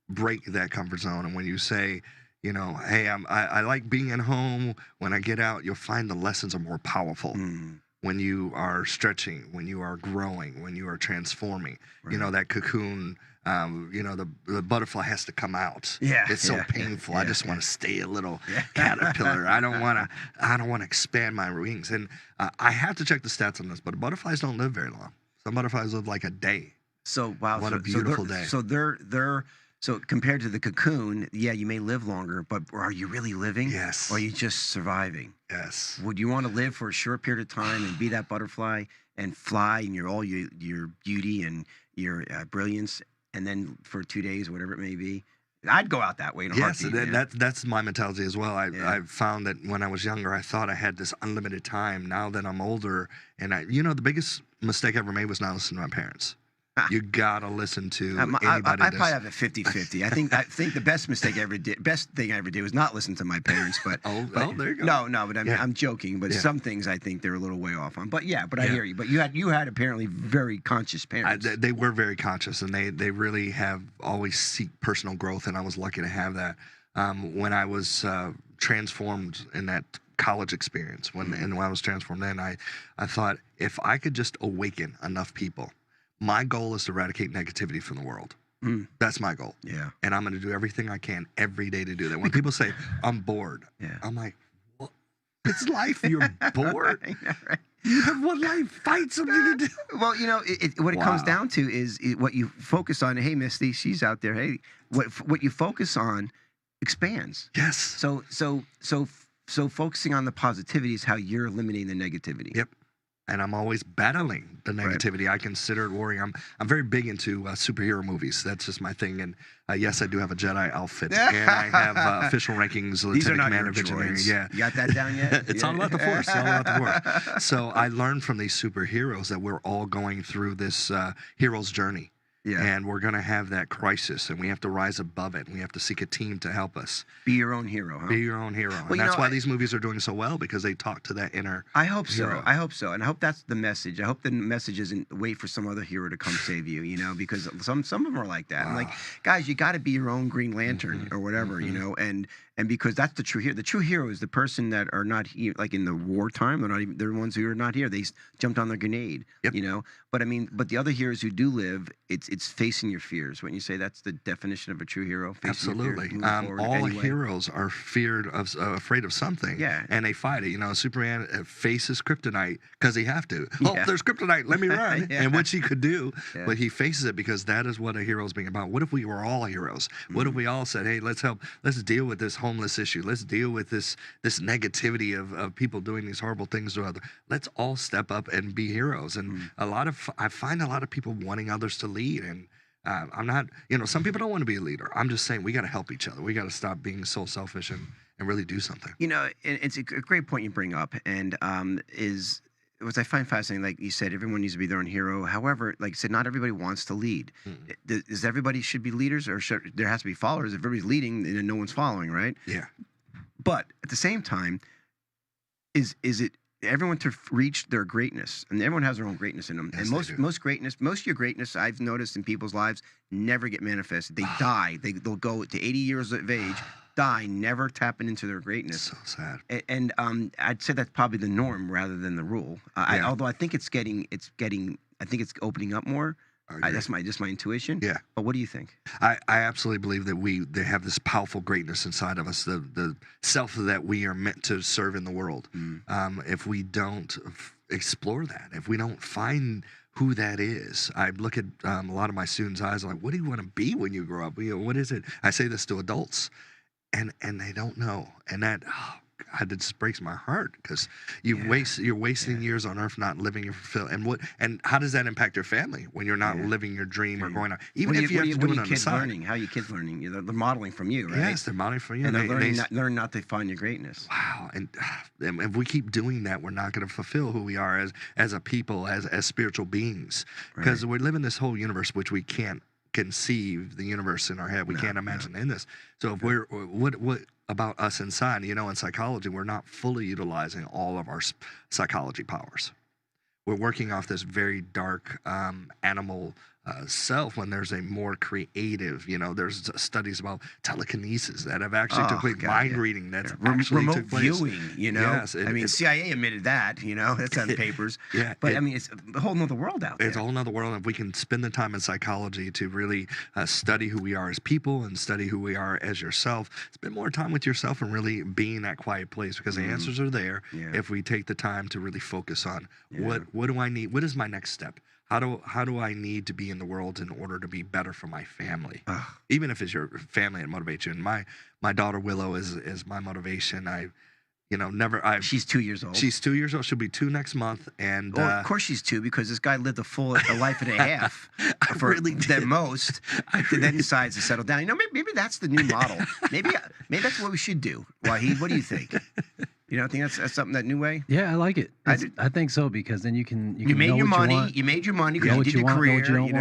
break that comfort zone, and when you say, hey, I like being at home. When I get out, you'll find the lessons are more powerful. When you are stretching, when you are growing, when you are transforming. Right. That cocoon. The butterfly has to come out. Yeah, It's so yeah, painful. yeah, I just yeah. want to stay a little caterpillar. I don't want to expand my wings. And I have to check the stats on this, but butterflies don't live very long. Some butterflies live like a day. So wow, What a beautiful day. So so compared to the cocoon, yeah, you may live longer, but are you really living? Yes. Or are you just surviving? Yes. Would you want to live for a short period of time and be that butterfly and fly in all your beauty and your brilliance, and then for 2 days, whatever it may be? I'd go out that way in a Yes, heartbeat. man. that's my mentality as well. Yeah. I've found that when I was younger, I thought I had this unlimited time. Now that I'm older, and the biggest mistake I ever made was not listening to my parents. You gotta listen to I anybody. probably have a 50-50. I think the best thing I ever did was not listen to my parents. But there you go. No, but I'm joking. But Yeah. some things I think they're a little way off on. But I Yeah. hear you. But you had apparently very conscious parents. They were very conscious, and they really have always seek personal growth, and I was lucky to have that. When I was transformed in that college experience, and when I was transformed then, I thought if I could just awaken enough people, my goal is to eradicate negativity from the world. That's my goal. Yeah. And I'm going to do everything I can every day to do that. When people say, I'm bored, Yeah. I'm like, well, it's life. You're bored. I know, right? You have one life. Find something to do. Well, what it comes Wow. down to is what you focus on. Hey, Misty, she's out there. Hey, what you focus on expands. Yes. So focusing on the positivity is how you're eliminating the negativity. Yep. And I'm always battling the negativity. I consider it worrying. I'm very big into superhero movies. That's just my thing. And yes, I do have a Jedi outfit, and I have official rankings, These are Lieutenant not Commander your of Engineering. droids. Yeah, You got that down yet? it's all about the Force. It's all about the Force. So I learned from these superheroes that we're all going through this hero's journey. Yeah. And we're going to have that crisis, and we have to rise above it, and we have to seek a team to help us. Be your own hero, huh? Be your own hero. Well, And that's why these movies are doing so well, because they talk to that inner I hope so. hero. I hope so. And I hope that's the message. I hope the message isn't wait for some other hero to come save you, because some of them are like that. I'm like, guys, you got to be your own Green Lantern or whatever, and because that's the true hero. The true hero is the person that are not here, like in the wartime. They're the ones who are not here. They jumped on the grenade, Yep. But I mean, but the other heroes who do live, it's facing your fears. When you say that's the definition of a true hero, facing your Absolutely. fears, moving forward All anyway. heroes are afraid of something. Yeah. And they fight it. You know, Superman faces kryptonite because he have to. Oh, Yeah. there's kryptonite. Let me run. Yeah. And which he could do. Yeah. But he faces it because that is what a hero is being about. What if we were all heroes? What if we all said, hey, let's deal with this homeless issue. Let's deal with this negativity of people doing these horrible things to others. Let's all step up and be heroes. And I find a lot of people wanting others to lead. And I'm not, some people don't want to be a leader. I'm just saying we got to help each other. We got to stop being so selfish and really do something. It's a great point you bring up, and what I find fascinating, like you said, everyone needs to be their own hero. However, like you said, not everybody wants to lead. Is everybody should be leaders, or there has to be followers? If everybody's leading, then no one's following, right? Yeah. But at the same time, is it everyone to reach their greatness, and everyone has their own greatness in them. Yes, and most of your greatness, I've noticed in people's lives, never get manifested. They die. They'll go to 80 years of age, die, never tapping into their greatness. So sad. And I'd say that's probably the norm rather than the rule. Although I think it's opening up more. That's my intuition. Yeah. But what do you think? I absolutely believe that they have this powerful greatness inside of us, the self that we are meant to serve in the world. If we don't explore that, if we don't find who that is, I look at a lot of my students' eyes like, what do you want to be when you grow up? What is it? I say this to adults, and they don't know, and that. God, it just breaks my heart because you're wasting years on earth not living your fulfill. And how does that impact your family when you're not living your dream or going on? Even if you have to do it on the side. How are your kids learning? They're modeling from you, right? Yes, they're modeling from you. And they're learning not to find your greatness. Wow. And if we keep doing that, we're not going to fulfill who we are as a people, as spiritual beings. Because we live in this whole universe, which we can't conceive the universe in our head. We can't imagine in this. So if we're what about us inside? In psychology, we're not fully utilizing all of our psychology powers. We're working off this very dark animal self when there's a more creative, there's studies about telekinesis that have actually took place, mind reading that's actually remote took place. Viewing, Yes, CIA admitted that, that's on the papers. Yeah, but it's a whole nother world out there. It's a whole nother world. If we can spend the time in psychology to really study who we are as people and study who we are as yourself, spend more time with yourself and really be in that quiet place, because the answers are there if we take the time to really focus on what do I need? What is my next step? How do I need to be in the world in order to be better for my family? Even if it's your family that motivates you. And my daughter Willow is my motivation. She's 2 years old. She's 2 years old. She'll be 2 next month. And of course she's 2, because this guy lived a life and a half for really the most. Then decides to settle down. Maybe that's the new model. Maybe that's what we should do. What do you think? You don't think that's something, that new way? Yeah, I like it. I think so, because then you can made know your what money. You want. You made your money because Know you what did you your want, career. know what you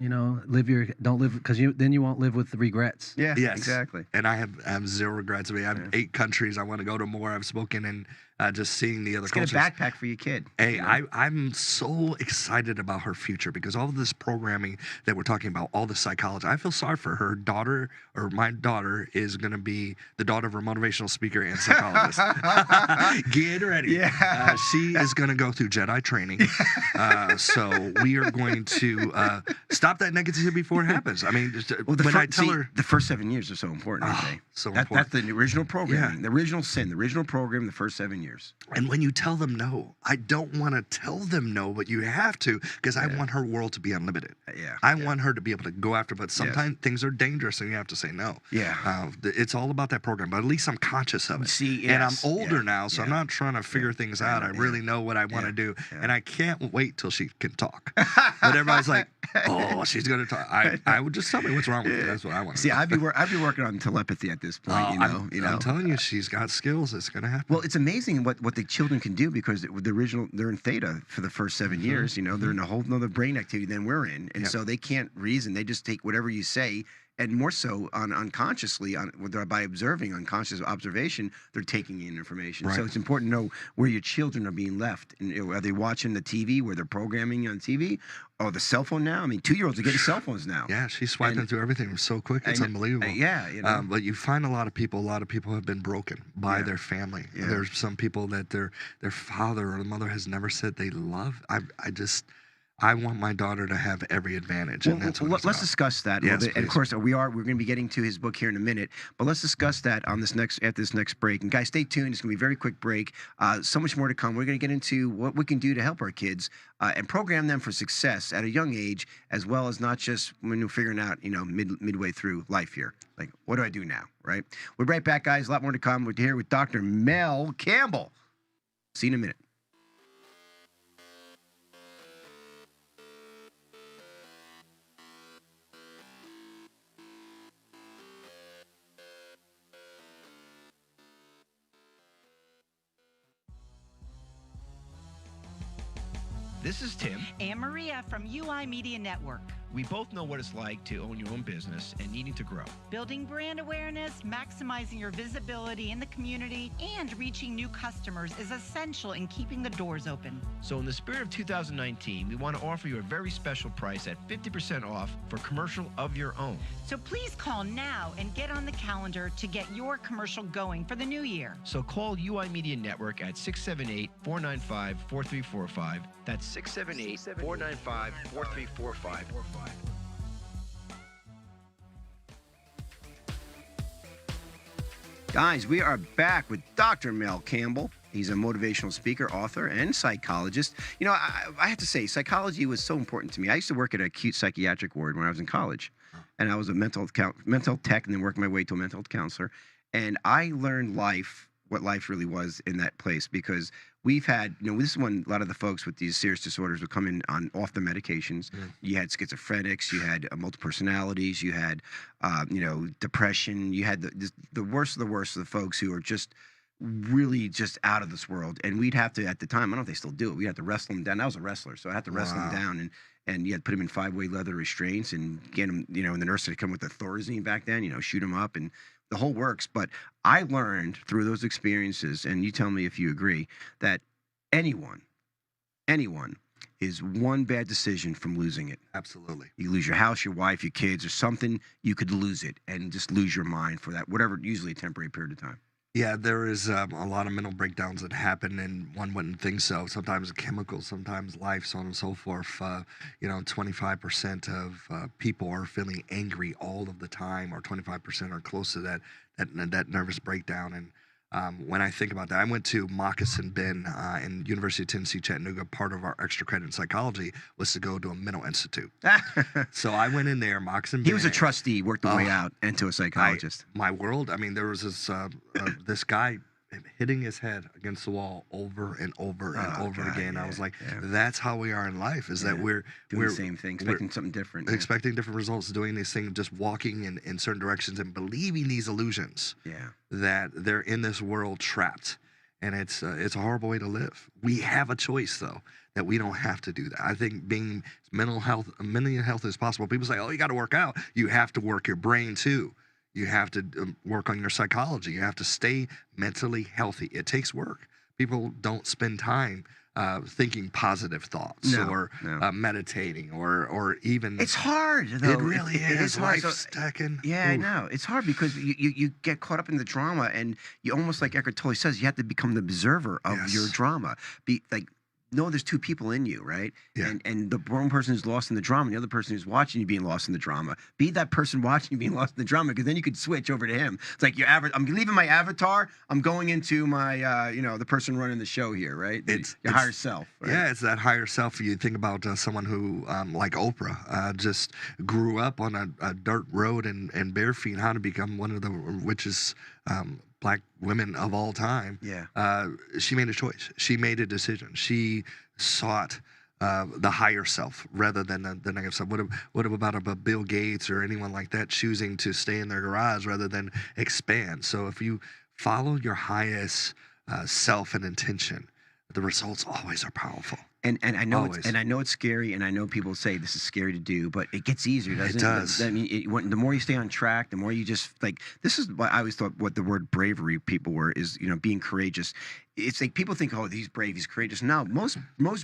don't want. Don't live because then you won't live with the regrets. Yeah, yes, exactly. And I have zero regrets. I have 8 countries I want to go to more. I've spoken in just seeing the other cultures. Get a backpack for your kid. Hey, I'm so excited about her future, because all of this programming that we're talking about, all the psychology, I feel sorry for her daughter, or my daughter is going to be the daughter of a motivational speaker and psychologist. Get ready. Yeah. She is going to go through Jedi training. So we are going to stop that negativity before it happens. I mean, I tell her, the first 7 years are so important, aren't they? So important. That's the original programming, Yeah. the original sin, the original program, the first 7 years. And when you tell them no, I don't want to tell them no, but you have to, because I want her world to be unlimited. I want her to be able to go after, but sometimes things are dangerous and you have to say no. It's all about that program, but at least I'm conscious of it. And I'm older now, so I'm not trying to figure things out. I really know what I want to do, and I can't wait till she can talk. But everybody's like, oh, she's going to talk. I would just tell me what's wrong with her. That's what I want to see. I'd be working on telepathy at this point. I'm telling you, she's got skills. It's going to happen. Well, it's amazing what the children can do, because they're in theta for the first 7 years. They're in a whole nother brain activity than we're in, and so they can't reason. They just take whatever you say. And more so unconsciously, by observing, unconscious observation, they're taking in information. Right. So it's important to know where your children are being left. And are they watching the TV, where they're programming on TV, or the cell phone now? I mean, 2-year-olds are getting cell phones now. Yeah, she's swiping through everything so quick. It's unbelievable. But you find a lot of people have been broken by their family. There's some people that their father or mother has never said they love. I want my daughter to have every advantage, and that's what let's discuss that a Yes, little bit. And of please. course, we're going to be getting to his book here in a minute. But let's discuss that on after this next break. And guys, stay tuned. It's going to be a very quick break. So much more to come. We're going to get into what we can do to help our kids and program them for success at a young age, as well as not just when we're figuring out, midway through life here. Like, what do I do now, right? We're right back, guys. A lot more to come. We're here with Dr. Mel Campbell. See you in a minute. This is Tim. And Maria from UI Media Network. We both know what it's like to own your own business and needing to grow. Building brand awareness, maximizing your visibility in the community, and reaching new customers is essential in keeping the doors open. So in the spirit of 2019, we want to offer you a very special price at 50% off for commercial of your own. So please call now and get on the calendar to get your commercial going for the new year. So call UI Media Network at 678-495-4345. That's 678-495-4345. Guys, we are back with Dr. Mel Campbell. He's a motivational speaker, author, and psychologist. I have to say, psychology was so important to me. I used to work at an acute psychiatric ward when I was in college, and I was a mental tech, and then worked my way to a mental health counselor. And I learned what life really was in that place, because we've had, this is when a lot of the folks with these serious disorders would come in off their medications. You had schizophrenics, you had multiple personalities, you had, depression, you had the worst of the worst of the folks who are just really just out of this world. And we'd have to, at the time, I don't know if they still do it, we had to wrestle them down. I was a wrestler, so I had to wrestle them down, and you had to put them in 5-way leather restraints and get them, and the nurse would come with the Thorazine back then, shoot them up, and the whole works. But I learned through those experiences, and you tell me if you agree, that anyone is one bad decision from losing it. Absolutely. You lose your house, your wife, your kids, or something, you could lose it and just lose your mind for that, whatever, usually a temporary period of time. Yeah, there is a lot of mental breakdowns that happen, and one wouldn't think so. Sometimes chemicals, sometimes life, so on and so forth. 25% of people are feeling angry all of the time, or 25% are close to that nervous breakdown. And when I think about that, I went to Moccasin Bend in University of Tennessee, Chattanooga. Part of our extra credit in psychology was to go to a mental institute. So I went in there, Moccasin Bend. He was a trustee, worked the way out into a psychologist. My world, there was this this guy hitting his head against the wall over and over and over again. I was like, that's how we are in life, is that we're doing the same thing, expecting something different. Expecting different results, doing these things, just walking in certain directions and believing these illusions that they're in this world trapped. And it's a horrible way to live. We have a choice, though, that we don't have to do that. I think being mental health as possible. People say, oh, you got to work out. You have to work your brain, too. You have to work on your psychology. You have to stay mentally healthy. It takes work. People don't spend time thinking positive thoughts or meditating or even. It's hard, though. It really is. It's hard. Life's stacking. Yeah, I know. It's hard because you get caught up in the drama, and you almost, like Eckhart Tolle says, you have to become the observer of your drama. There's two people in you, right? Yeah. And the one person who's lost in the drama, and the other person who's watching you being lost in the drama. Be that person watching you being lost in the drama, because then you could switch over to him. It's like I'm leaving my avatar. I'm going into my, the person running the show here, right? It's your higher self. Right? Yeah, it's that higher self. You think about someone who, like Oprah, just grew up on a dirt road and bare feet, how to become one of the richest Black women of all time. Yeah. She made a choice. She made a decision. She sought the higher self rather than the negative self. What about a Bill Gates or anyone like that choosing to stay in their garage rather than expand? So if you follow your highest self and intention, the results always are powerful. And I know it's scary, and I know people say this is scary to do, but it gets easier, doesn't it? It does. The more you stay on track, the more you just this is what I always thought what the word bravery people were is, being courageous. It's like people think, oh, he's brave, he's courageous. No, most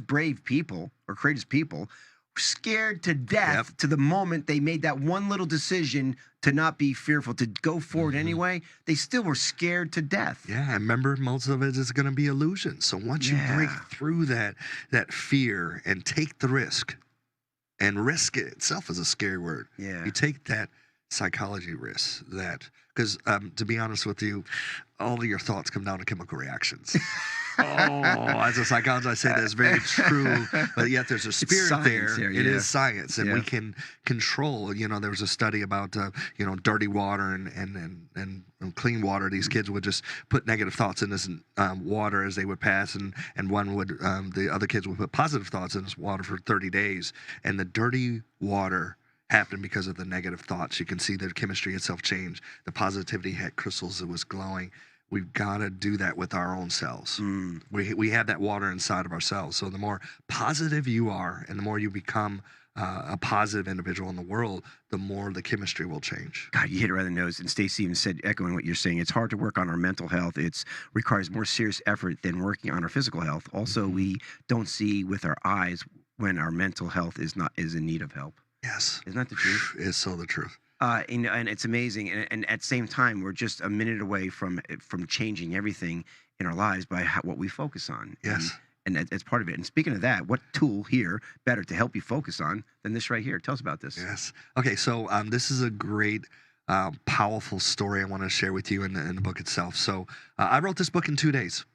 brave people or courageous people scared to death to the moment they made that one little decision to not be fearful, to go forward anyway. They still were scared to death. Yeah, remember, most of it is going to be illusion. So once you break through that fear and take the risk, And risk itself is a scary word. Yeah. You take that psychology risk, because to be honest with you, all of your thoughts come down to chemical reactions. As a psychologist, I say that's very true, but yet there's a spirit there. It is science, and we can control. There was a study about dirty water and clean water. These kids would just put negative thoughts in this water as they would pass, and the other kids would put positive thoughts in this water for 30 days, and the dirty water happened because of the negative thoughts. You can see the chemistry itself change. The positivity had crystals. It was glowing. We've got to do that with our own selves. We have that water inside of ourselves. So the more positive you are and the more you become a positive individual in the world, the more the chemistry will change. God, you hit it right on the nose. And Stacey even said, echoing what you're saying, it's hard to work on our mental health. It requires more serious effort than working on our physical health. Also, we don't see with our eyes when our mental health is in need of help. Yes. Isn't that the truth? It's so the truth. And it's amazing. And at the same time, we're just a minute away from changing everything in our lives by what we focus on. Yes. And it's part of it. And speaking of that, what tool here better to help you focus on than this right here? Tell us about this. Yes. Okay, so this is a great, powerful story I want to share with you in the book itself. So I wrote this book in 2 days.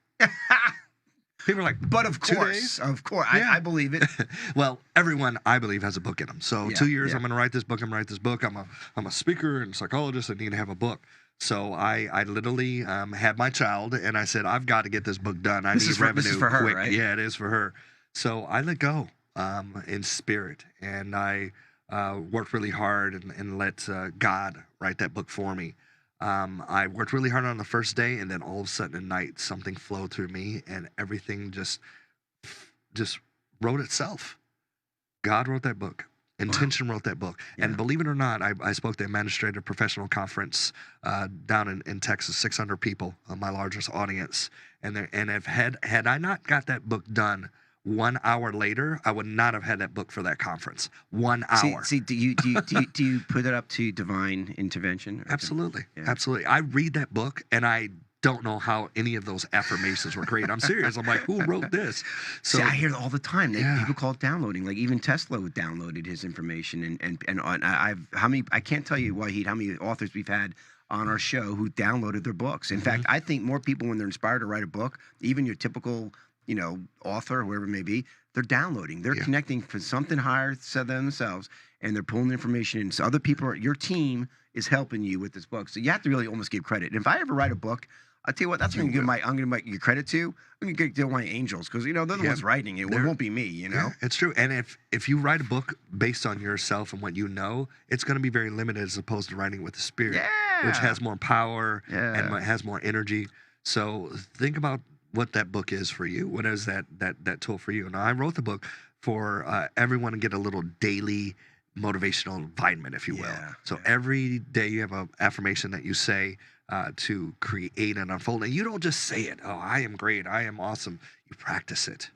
People are like, but of 2 course, days? of course, Yeah. I believe it. Well, everyone I believe has a book in them. So 2 years, yeah. I'm going to write this book. I'm a speaker and psychologist. I need to have a book. So I literally had my child, and I said, I've got to get this book done. I need revenue. This is for her, quick. right? Yeah, it is for her. So I let go in spirit, and I worked really hard and let God write that book for me. I worked really hard on the first day, and then all of a sudden at night, something flowed through me, and everything just wrote itself. God wrote that book. Intention wrote that book. Yeah. And believe it or not, I spoke at the Administrative Professional Conference down in Texas, 600 people, my largest audience. And had I not got that book done 1 hour later, I would not have had that book for that conference. 1 hour. See, do you put it up to divine intervention? Absolutely. Yeah. Absolutely. I read that book, and I don't know how any of those affirmations were created. I'm serious. I'm like, who wrote this? So see, I hear it all the time. Yeah. People call it downloading. Like even Tesla downloaded his information, and I can't tell you, Wahid, how many authors we've had on our show who downloaded their books. In fact, I think more people when they're inspired to write a book, even your typical author, whoever it may be, they're downloading. They're connecting for something higher than themselves, and they're pulling information in. So other people, your team is helping you with this book. So you have to really almost give credit. And if I ever write a book, I'll tell you what, that's what I'm going to give credit to. I'm going to give my angels, because they're the ones writing it. It won't be me, Yeah, it's true. And if you write a book based on yourself and what you know, it's going to be very limited as opposed to writing with the Spirit, which has more power and has more energy. So think about what that book is for you. What is that tool for you? Now, I wrote the book for everyone to get a little daily motivational vitamin, if you will. So every day you have an affirmation that you say to create and unfold. And you don't just say it, oh, I am great, I am awesome. You practice it.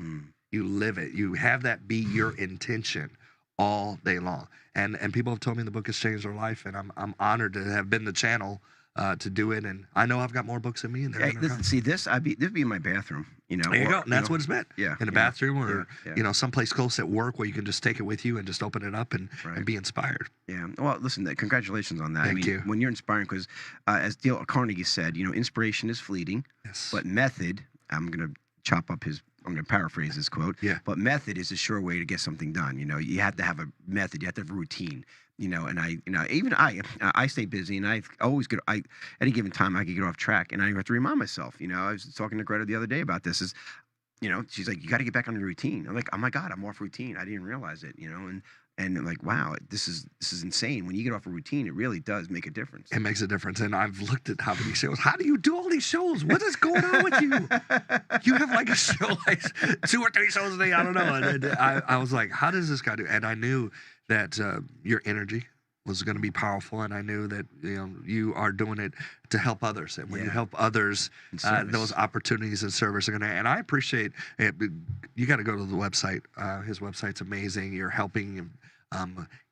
You live it. You have that be your intention all day long. And people have told me the book has changed their life, and I'm honored to have been the channel to do it. And I know I've got more books in me. And see, this would be in my bathroom. There you go. And that's what it's meant. Yeah. In a bathroom or someplace close at work where you can just take it with you and just open it up and be inspired. Yeah. Well, listen, congratulations on that. Thank you. When you're inspiring, because as Dale Carnegie said, inspiration is fleeting, but method, I'm going to paraphrase his quote. Yeah. But method is a sure way to get something done. You have to have a method. You have to have a routine. And I stay busy, and I always at any given time I could get off track, and I have to remind myself. I was talking to Greta the other day about this. She's like, you got to get back on the routine. I'm like, oh my God, I'm off routine. I didn't realize it. And I'm like, wow, this is insane. When you get off a routine, it really does make a difference. It makes a difference. And I've looked at how many shows. How do you do all these shows? What is going on with you? You have like a show, like 2 or 3 shows a day. I don't know. And I was like, how does this guy do? And I knew that your energy was going to be powerful, and I knew that you are doing it to help others, and when you help others, those opportunities and service are going to. And I appreciate it. You got to go to the website. His website's amazing. You're helping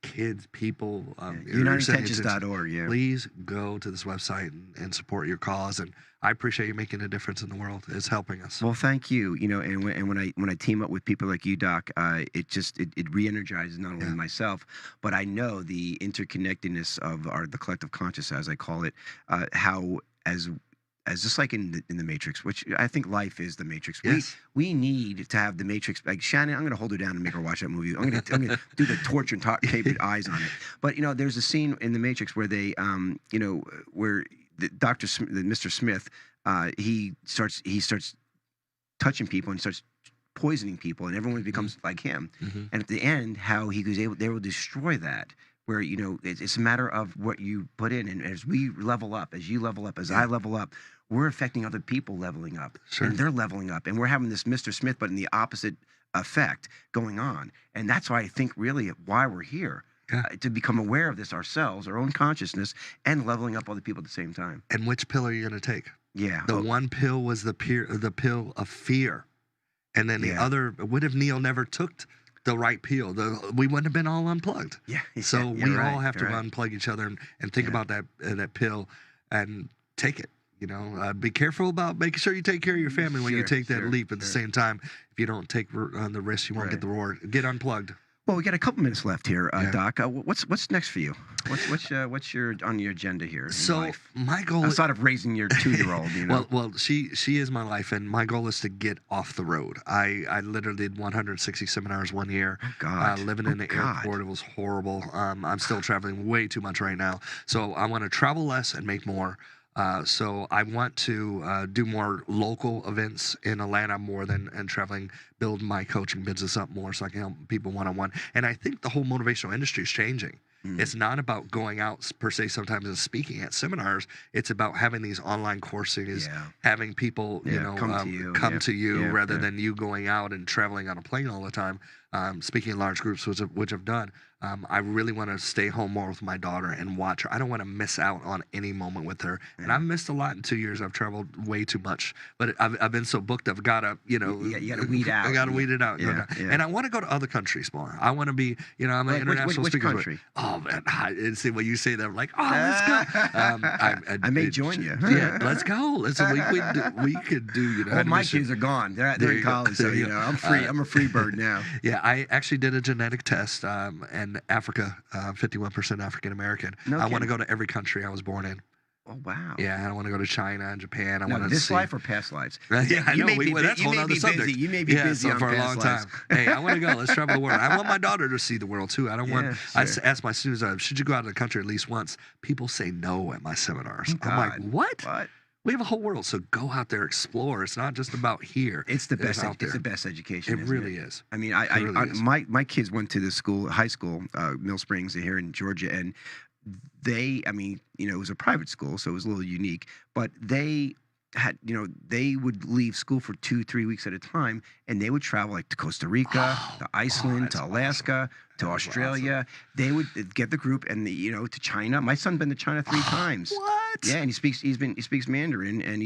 kids, people. UnitedIntentions.org, yeah. Please go to this website and support your cause. And I appreciate you making a difference in the world. It's helping us. Well, thank you. You know, and when I team up with people like you, Doc, it re-energizes not only myself, but I know the interconnectedness of the collective consciousness, as I call it, how as just like in the Matrix, which I think life is the Matrix. Yes. We need to have the Matrix. Like Shannon, I'm going to hold her down and make her watch that movie. I'm going to do the torture and tape with eyes on it. But you know, there's a scene in the Matrix where they, you know, where Mr. Smith, he starts touching people and starts poisoning people, and everyone becomes like him. And at the end, how they will destroy that. Where, you know, it's a matter of what you put in. And as we level up, as you level up, as I level up, we're affecting other people leveling up. Sure. And they're leveling up. And we're having this Mr. Smith, but in the opposite effect going on. And that's why I think really why we're here. To become aware of this ourselves, our own consciousness, and leveling up other people at the same time. And which pill are you going to take? Yeah. The one pill was the pill of fear. And then the other, what if Neil never took the right pill? We wouldn't have been all unplugged. Yeah. So we all have to unplug each other and think about that pill and take it. You know, be careful about making sure you take care of your family when you take that leap. At the same time, if you don't take on the risk, you won't get the reward. Get unplugged. Well, we got a couple minutes left here, Doc. What's next for you? What's your on your agenda here? So life? My goal, outside of raising your 2-year-old, you know. Well, she is my life, and my goal is to get off the road. I literally did 160 seminars one year. Oh God! Living in the airport, it was horrible. I'm still traveling way too much right now, so I want to travel less and make more. So I want to do more local events in Atlanta more than traveling, build my coaching business up more so I can help people one-on-one. And I think the whole motivational industry is changing. It's not about going out per se sometimes and speaking at seminars. It's about having these online courses, having people come to you rather than you going out and traveling on a plane all the time. Speaking in large groups, which I've done. I really want to stay home more with my daughter and watch her. I don't want to miss out on any moment with her. And I've missed a lot in 2 years. I've traveled way too much, but I've been so booked. I've got to, you got to weed out. I got to weed it out. And I want to go to other countries more. I want to be, I'm an international speaker. Which country? Oh man, and see when you say that, I'm like, oh, let's go. I may join you. Yeah, let's go. We could do. Well, my kids are gone. They're in college, so I'm free. I'm a free bird now. Yeah, I actually did a genetic test, and Africa, 51% African American. I want to go to every country I was born in. Oh wow! Yeah, I want to go to China and Japan. I want to this life or past lives. Yeah, I know. That's a whole other subject. You may be busy for a long time. Hey, I want to go. Let's travel the world. I want my daughter to see the world too. I don't want. I ask my students, should you go out of the country at least once? People say no at my seminars. I'm like, what? We have a whole world, so go out there, explore. It's not just about here. It's the best. It's the best education. It really is. I mean, my kids went to the school, high school, Mill Springs, here in Georgia, and they, it was a private school, so it was a little unique, but they had, they would leave school for 2-3 weeks at a time, and they would travel like to Costa Rica, to Iceland, to Alaska, to Australia. Awesome. They would get the group and to China. My son's been to China 3 times. What? Yeah, and he speaks Mandarin, and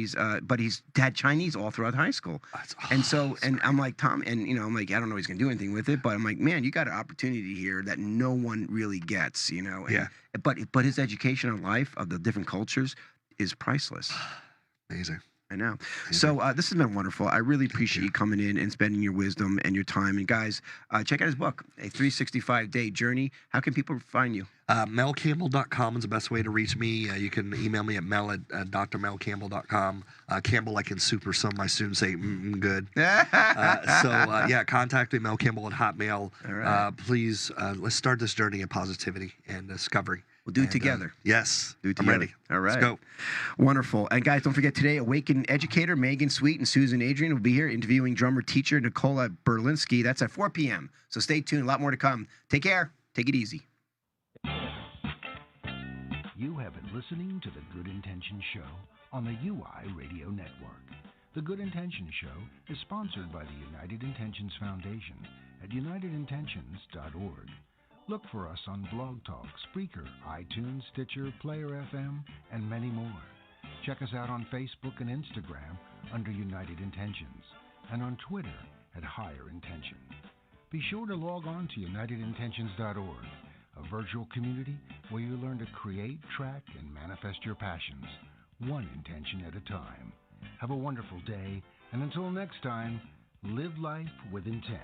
but he's had Chinese all throughout high school. That's and so, and I'm like, Tom, and I'm like, I don't know if he's gonna do anything with it, but I'm like, man, you got an opportunity here that no one really gets, And, but his education on life of the different cultures is priceless. Amazing. I know. So this has been wonderful. I really appreciate you coming in and spending your wisdom and your time. And guys, check out his book, A 365-Day Journey. How can people find you? melcampbell.com is the best way to reach me. You can email me at drmelcampbell.com. Campbell like in soup, or some of my students say, good. Contact me, melcampbell at Hotmail. All right. Please, let's start this journey of positivity and discovery. We'll do it together. Yes. Do it together. I'm ready. All right. Let's go. Wonderful. And guys, don't forget today, Awaken educator Megan Sweet and Susan Adrian will be here interviewing drummer teacher Nicola Berlinski. That's at 4 p.m. So stay tuned. A lot more to come. Take care. Take it easy. You have been listening to The Good Intention Show on the UI Radio Network. The Good Intention Show is sponsored by the United Intentions Foundation at unitedintentions.org. Look for us on Blog Talk, Spreaker, iTunes, Stitcher, Player FM, and many more. Check us out on Facebook and Instagram under United Intentions, and on Twitter at Higher Intention. be sure to log on to UnitedIntentions.org, a virtual community where you learn to create, track, and manifest your passions, one intention at a time. Have a wonderful day, and until next time, live life with intent.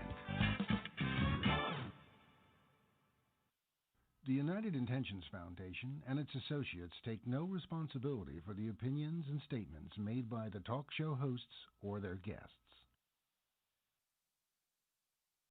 The United Intentions Foundation and its associates take no responsibility for the opinions and statements made by the talk show hosts or their guests.